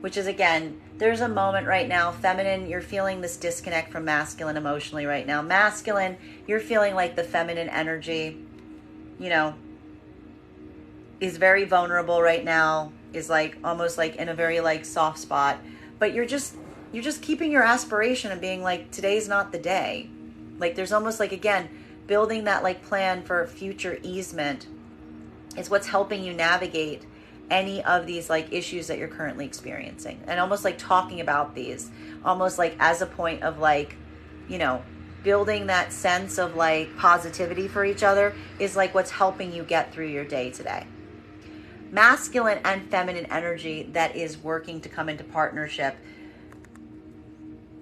which is, again, there's a moment right now, feminine, you're feeling this disconnect from masculine emotionally right now. Masculine, you're feeling like the feminine energy, is very vulnerable right now, is like almost like in a very like soft spot. But you're just keeping your aspiration and being like, today's not the day. Like there's almost like, again, building that like plan for future easement is what's helping you navigate any of these like issues that you're currently experiencing, and almost like talking about these almost like as a point of like, building that sense of like positivity for each other is like what's helping you get through your day today. Masculine and feminine energy that is working to come into partnership.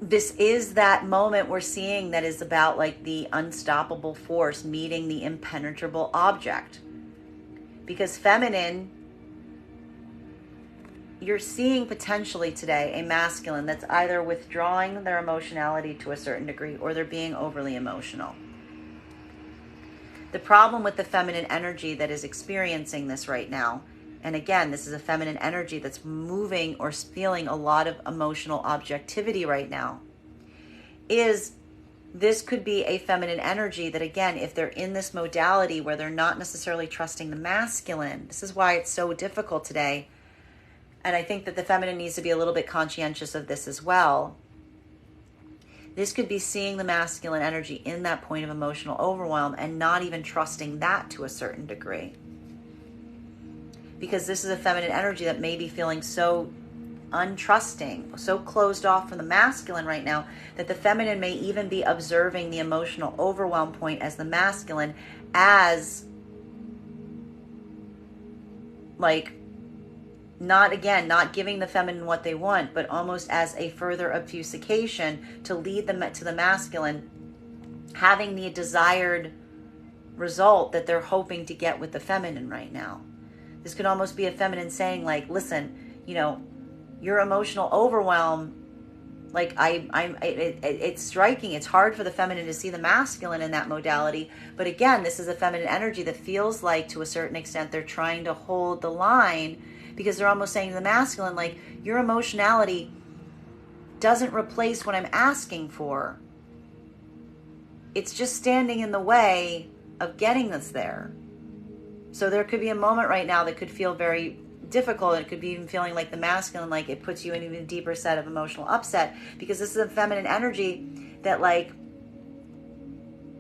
This is that moment we're seeing that is about like the unstoppable force meeting the impenetrable object. Because feminine, you're seeing potentially today a masculine that's either withdrawing their emotionality to a certain degree or they're being overly emotional. The problem with the feminine energy that is experiencing this right now, and again, this is a feminine energy that's moving or feeling a lot of emotional objectivity right now, is this could be a feminine energy that, again, if they're in this modality where they're not necessarily trusting the masculine, this is why it's so difficult today. And I think that the feminine needs to be a little bit conscientious of this as well. This could be seeing the masculine energy in that point of emotional overwhelm and not even trusting that to a certain degree. Because this is a feminine energy that may be feeling so untrusting, so closed off from the masculine right now, that the feminine may even be observing the emotional overwhelm point as the masculine as like, not giving the feminine what they want, but almost as a further obfuscation to lead them to the masculine having the desired result that they're hoping to get with the feminine right now. This could almost be a feminine saying like, listen, your emotional overwhelm Like it's striking. It's hard for the feminine to see the masculine in that modality. But again, this is a feminine energy that feels like, to a certain extent, they're trying to hold the line, because they're almost saying to the masculine, like, your emotionality doesn't replace what I'm asking for. It's just standing in the way of getting us there. So there could be a moment right now that could feel very difficult. It could be even feeling like the masculine, like it puts you in an even deeper set of emotional upset, because this is a feminine energy that, like,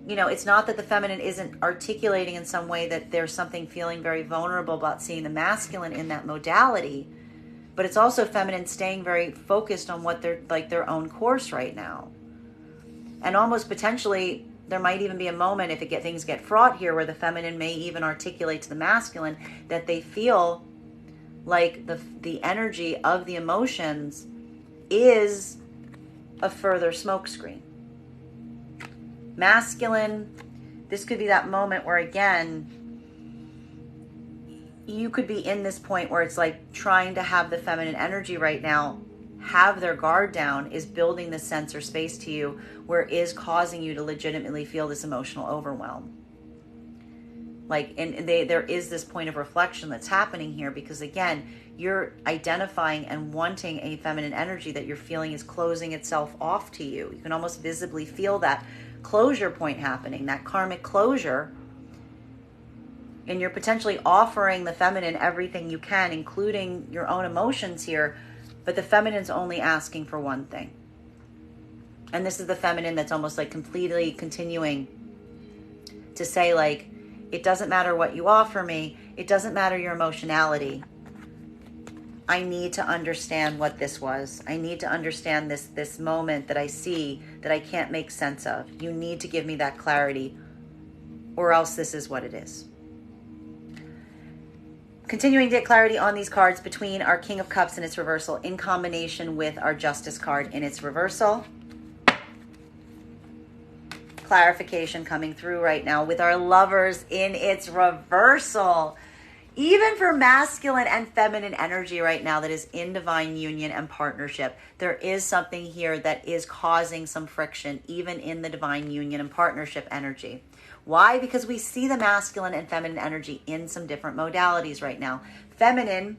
it's not that the feminine isn't articulating in some way that there's something feeling very vulnerable about seeing the masculine in that modality, but it's also feminine staying very focused on what they're, like, their own course right now. And almost potentially there might even be a moment, if things get fraught here, where the feminine may even articulate to the masculine that they feel like the energy of the emotions is a further smokescreen. Masculine, this could be that moment where, again, you could be in this point where it's like trying to have the feminine energy right now have their guard down, is building this sense or space to you where it is causing you to legitimately feel this emotional overwhelm. Like, and there is this point of reflection that's happening here, because again, you're identifying and wanting a feminine energy that you're feeling is closing itself off to you. You can almost visibly feel that closure point happening, that karmic closure. And you're potentially offering the feminine everything you can, including your own emotions here. But the feminine's only asking for one thing. And this is the feminine that's almost like completely continuing to say, like, it doesn't matter what you offer me. It doesn't matter your emotionality. I need to understand what this was. I need to understand this moment that I see that I can't make sense of. You need to give me that clarity, or else this is what it is. Continuing to get clarity on these cards between our King of Cups in its reversal in combination with our Justice card in its reversal. Clarification coming through right now with our Lovers in its reversal. Even for masculine and feminine energy right now that is in divine union and partnership, there is something here that is causing some friction, even in the divine union and partnership energy. Why? Because we see the masculine and feminine energy in some different modalities right now. Feminine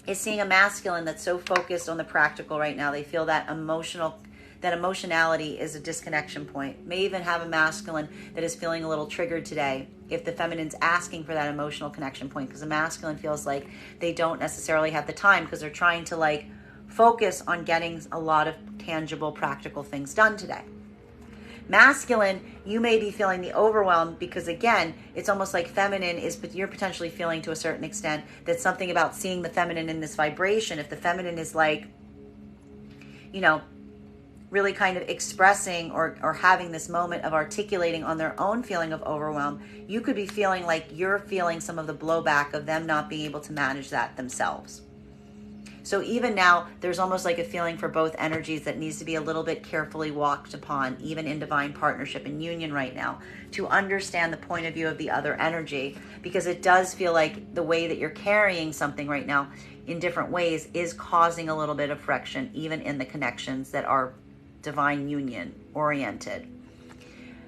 is seeing a masculine that's so focused on the practical right now. They feel that emotionality is a disconnection point. May even have a masculine that is feeling a little triggered today if the feminine's asking for that emotional connection point, because the masculine feels like they don't necessarily have the time because they're trying to, like, focus on getting a lot of tangible, practical things done today. Masculine, you may be feeling the overwhelm because, again, it's almost like feminine is, but you're potentially feeling to a certain extent that something about seeing the feminine in this vibration. If the feminine is like, really kind of expressing or having this moment of articulating on their own feeling of overwhelm, you could be feeling like you're feeling some of the blowback of them not being able to manage that themselves. So even now, there's almost like a feeling for both energies that needs to be a little bit carefully walked upon, even in divine partnership and union right now, to understand the point of view of the other energy, because it does feel like the way that you're carrying something right now in different ways is causing a little bit of friction, even in the connections that are divine union oriented.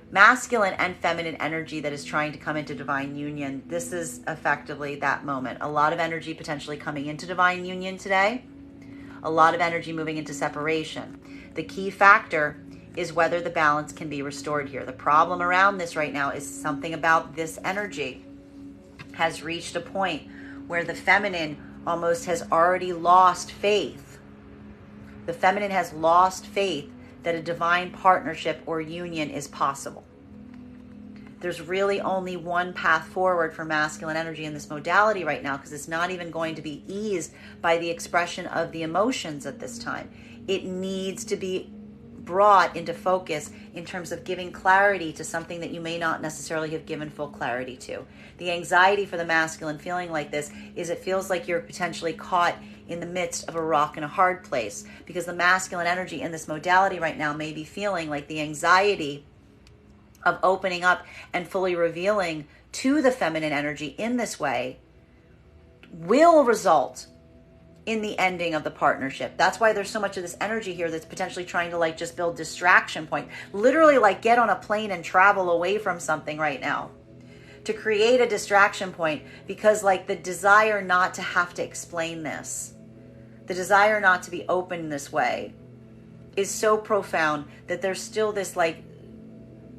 Masculine and feminine energy that is trying to come into divine union, this is effectively that moment. A lot of energy potentially coming into divine union today. A lot of energy moving into separation. The key factor is whether the balance can be restored here. The problem around this right now is something about this energy has reached a point where the feminine almost has already lost faith. The feminine has lost faith that a divine partnership or union is possible. There's really only one path forward for masculine energy in this modality right now, because it's not even going to be eased by the expression of the emotions at this time. It needs to be brought into focus in terms of giving clarity to something that you may not necessarily have given full clarity to. The anxiety for the masculine feeling like this is it feels like you're potentially caught in the midst of a rock and a hard place, because the masculine energy in this modality right now may be feeling like the anxiety of opening up and fully revealing to the feminine energy in this way will result in the ending of the partnership. That's why there's so much of this energy here that's potentially trying to like just build distraction point. Literally like get on a plane and travel away from something right now to create a distraction point, because like the desire not to have to explain this, the desire not to be open in this way is so profound that there's still this like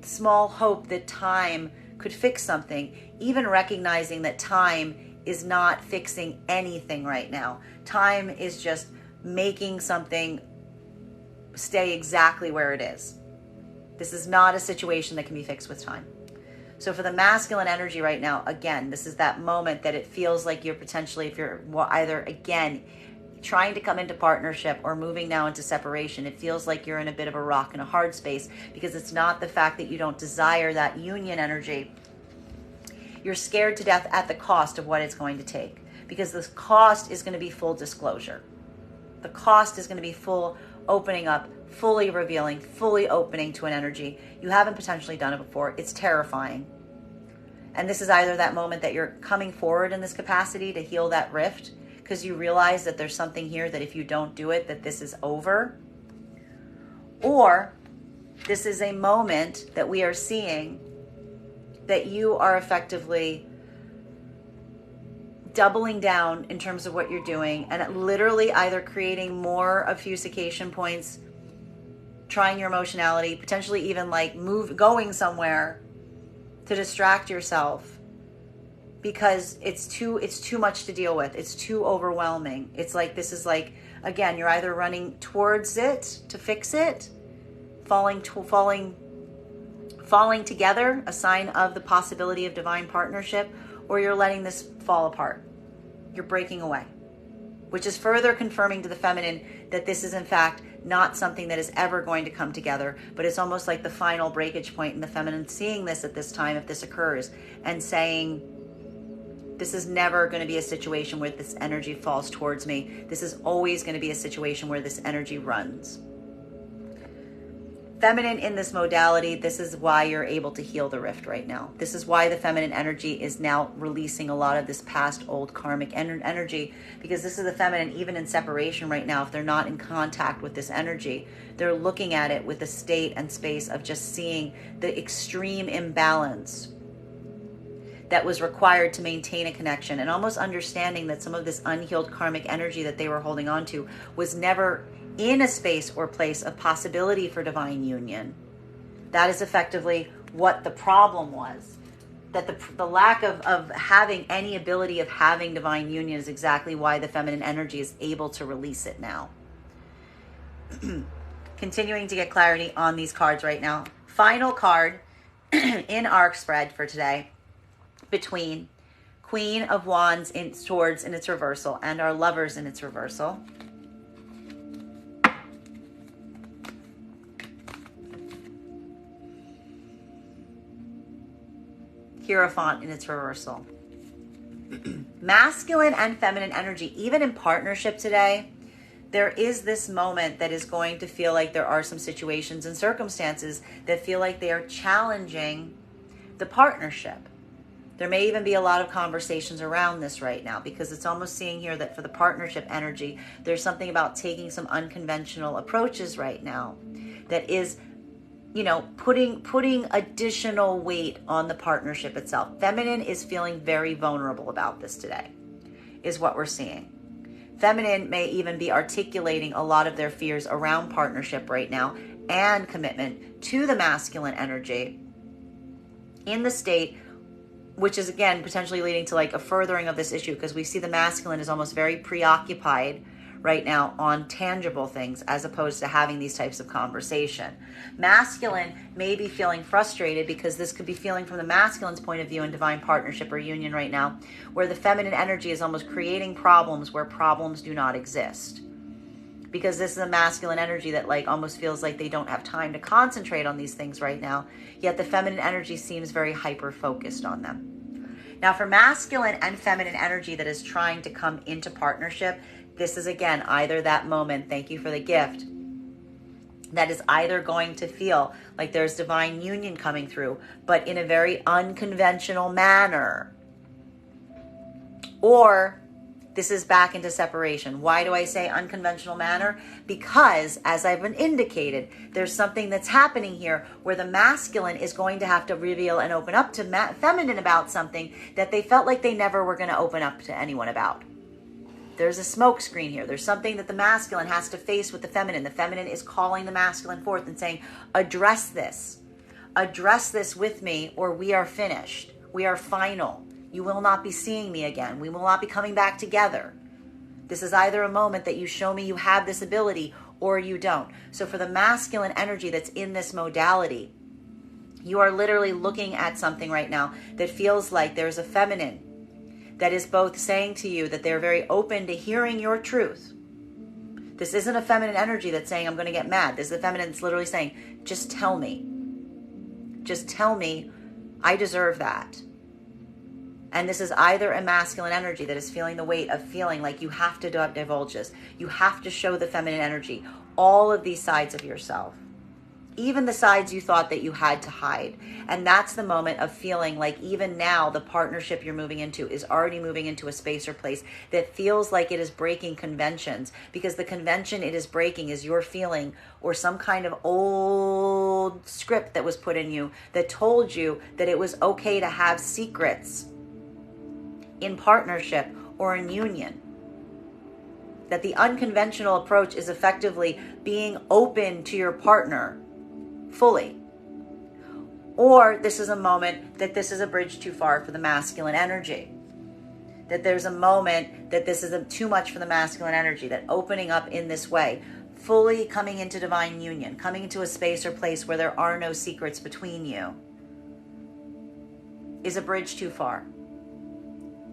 small hope that time could fix something, even recognizing that time is not fixing anything right now. Time is just making something stay exactly where it is. This is not a situation that can be fixed with time. So for the masculine energy right now, again, this is that moment that it feels like you're potentially, if you're either, again, trying to come into partnership or moving now into separation, it feels like you're in a bit of a rock and a hard space, because it's not the fact that you don't desire that union energy. You're scared to death at the cost of what it's going to take, because this cost is going to be full disclosure. The cost is going to be full opening up, fully revealing, fully opening to an energy. You haven't potentially done it before. It's terrifying. And this is either that moment that you're coming forward in this capacity to heal that rift, because you realize that there's something here that if you don't do it, that this is over. Or this is a moment that we are seeing that you are effectively doubling down in terms of what you're doing, and literally either creating more obfuscation points, trying your emotionality, potentially even like going somewhere to distract yourself, because it's too much to deal with. It's too overwhelming. It's like, this is like, again, you're either running towards it to fix it, falling together, a sign of the possibility of divine partnership, or you're letting this fall apart. You're breaking away, which is further confirming to the feminine that this is in fact not something that is ever going to come together, but it's almost like the final breakage point in the feminine seeing this at this time, if this occurs, and saying, this is never going to be a situation where this energy falls towards me. This is always going to be a situation where this energy runs. Feminine in this modality, this is why you're able to heal the rift right now. This is why the feminine energy is now releasing a lot of this past old karmic energy, because this is the feminine, even in separation right now, if they're not in contact with this energy, they're looking at it with a state and space of just seeing the extreme imbalance that was required to maintain a connection, and almost understanding that some of this unhealed karmic energy that they were holding on to was never in a space or place of possibility for divine union. That is effectively what the problem was. That the lack of having any ability of having divine union is exactly why the feminine energy is able to release it now. Continuing to get clarity on these cards right now. Final card in our spread for today, between Queen of Wands in Swords in its reversal and our Lovers in its reversal. Hierophant in its reversal. Masculine and feminine energy, even in partnership today, there is this moment that is going to feel like there are some situations and circumstances that feel like they are challenging the partnership. There may even be a lot of conversations around this right now, because it's almost seeing here that for the partnership energy, there's something about taking some unconventional approaches right now that is, putting additional weight on the partnership itself. Feminine is feeling very vulnerable about this today, is what we're seeing. Feminine may even be articulating a lot of their fears around partnership right now and commitment to the masculine energy in the state, which is again potentially leading to like a furthering of this issue, because we see the masculine is almost very preoccupied right now on tangible things as opposed to having these types of conversation. Masculine may be feeling frustrated, because this could be feeling from the masculine's point of view in divine partnership or union right now, where the feminine energy is almost creating problems where problems do not exist. Because this is a masculine energy that like almost feels like they don't have time to concentrate on these things right now, yet the feminine energy seems very hyper-focused on them. Now for masculine and feminine energy that is trying to come into partnership, this is again either that moment, thank you for the gift, that is either going to feel like there's divine union coming through, but in a very unconventional manner. Or This is back into separation. Why do I say unconventional manner? Because, as I've been indicated, there's something that's happening here where the masculine is going to have to reveal and open up to feminine about something that they felt like they never were going to open up to anyone about. There's a smoke screen here. There's something that the masculine has to face with the feminine. The feminine is calling the masculine forth and saying, address this. Address this with me, or we are finished. We are final. You will not be seeing me again. We will not be coming back together. This is either a moment that you show me you have this ability or you don't. So for the masculine energy that's in this modality, you are literally looking at something right now that feels like there's a feminine that is both saying to you that they're very open to hearing your truth. This isn't a feminine energy that's saying, I'm going to get mad. This is the feminine that's literally saying, just tell me. Just tell me I deserve that. And this is either a masculine energy that is feeling the weight of feeling like you have to divulge this. You have to show the feminine energy, all of these sides of yourself, even the sides you thought that you had to hide. And that's the moment of feeling like even now the partnership you're moving into is already moving into a space or place that feels like it is breaking conventions, because the convention it is breaking is your feeling or some kind of old script that was put in you that told you that it was okay to have secrets in partnership or in union. That the unconventional approach is effectively being open to your partner fully. Or this is a moment that this is a bridge too far for the masculine energy. That there's a moment that this is too much for the masculine energy, that opening up in this way, fully coming into divine union, coming into a space or place where there are no secrets between you, is a bridge too far.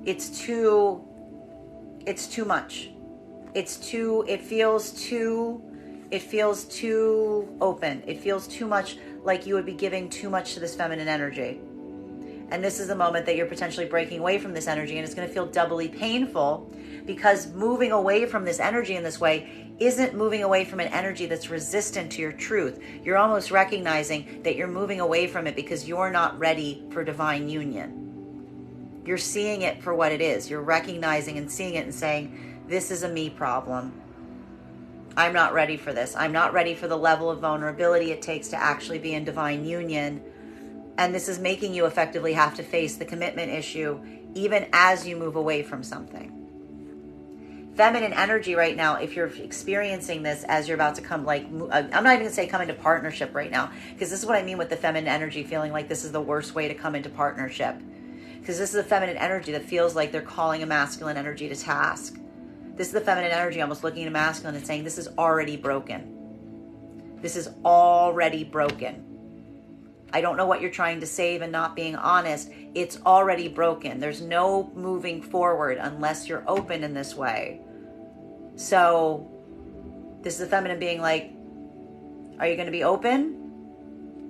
It feels too open. It feels too much like you would be giving too much to this feminine energy. And this is the moment that you're potentially breaking away from this energy, and it's going to feel doubly painful, because moving away from this energy in this way isn't moving away from an energy that's resistant to your truth. You're almost recognizing that you're moving away from it because you're not ready for divine union. You're seeing it for what it is. You're recognizing and seeing it and saying, this is a me problem. I'm not ready for this. I'm not ready for the level of vulnerability it takes to actually be in divine union. And this is making you effectively have to face the commitment issue even as you move away from something. Feminine energy right now, if you're experiencing this as you're about to come, I'm not even going to say come into partnership right now, because this is what I mean with the feminine energy feeling like this is the worst way to come into partnership. Because this is a feminine energy that feels like they're calling a masculine energy to task. This is the feminine energy almost looking at a masculine and saying, this is already broken. This is already broken. I don't know what you're trying to save and not being honest. It's already broken. There's no moving forward unless you're open in this way. So this is the feminine being like, are you going to be open?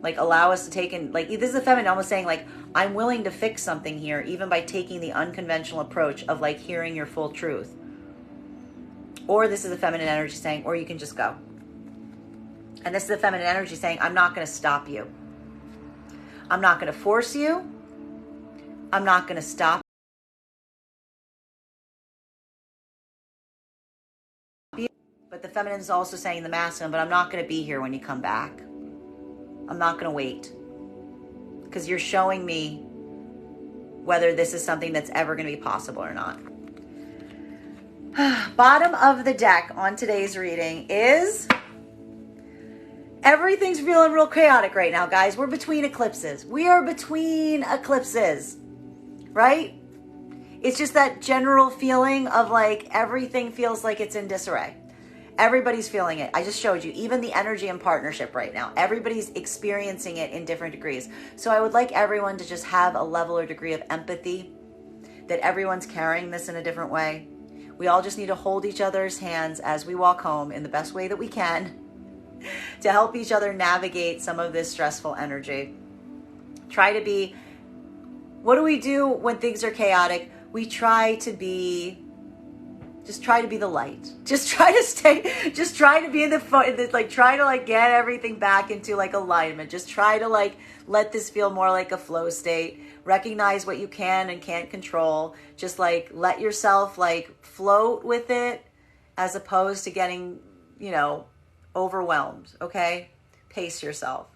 Like, allow us to take in, like, this is the feminine almost saying, like, I'm willing to fix something here, even by taking the unconventional approach of, like, hearing your full truth. Or this is the feminine energy saying, or you can just go. And this is the feminine energy saying, I'm not going to stop you. I'm not going to force you. I'm not going to stop you. But the feminine is also saying the masculine, but I'm not going to be here when you come back. I'm not going to wait, because you're showing me whether this is something that's ever going to be possible or not. Bottom of the deck on today's reading is everything's feeling real chaotic right now, guys. We're between eclipses. We are between eclipses, right? It's just that general feeling of like everything feels like it's in disarray. Everybody's feeling it. I just showed you, even the energy in partnership right now. Everybody's experiencing it in different degrees. So I would like everyone to just have a level or degree of empathy, that everyone's carrying this in a different way. We all just need to hold each other's hands as we walk home in the best way that we can to help each other navigate some of this stressful energy. Try to be, what do we do when things are chaotic? We try to be Just try to be the light. Just try to be in the try to like get everything back into like alignment. Just try to like let this feel more like a flow state. Recognize what you can and can't control. Just like let yourself like float with it as opposed to getting, overwhelmed, okay? Pace yourself.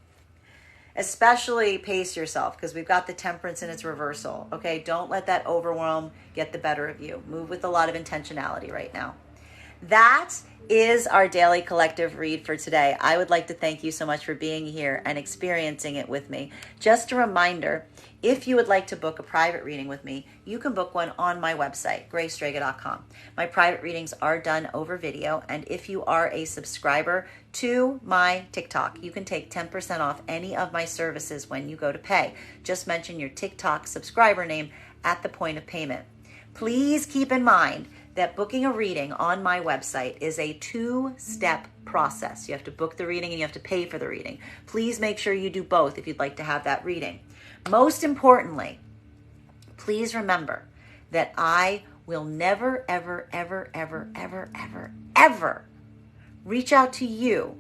Especially pace yourself because we've got the temperance in its reversal, okay? Don't let that overwhelm get the better of you. Move with a lot of intentionality right now. That is our daily collective read for today. I would like to thank you so much for being here and experiencing it with me. Just a reminder, if you would like to book a private reading with me, you can book one on my website, graystrega.com. My private readings are done over video, and if you are a subscriber to my TikTok, you can take 10% off any of my services when you go to pay. Just mention your TikTok subscriber name at the point of payment. Please keep in mind that booking a reading on my website is a 2-step process. You have to book the reading and you have to pay for the reading. Please make sure you do both if you'd like to have that reading. Most importantly, please remember that I will never, ever, ever, ever, ever, ever, ever reach out to you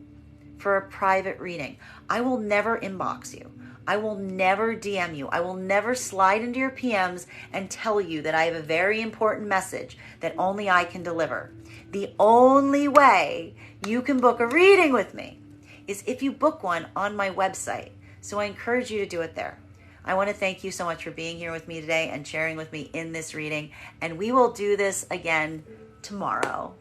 for a private reading. I will never inbox you. I will never DM you. I will never slide into your PMs and tell you that I have a very important message that only I can deliver. The only way you can book a reading with me is if you book one on my website. So I encourage you to do it there. I want to thank you so much for being here with me today and sharing with me in this reading. And we will do this again tomorrow.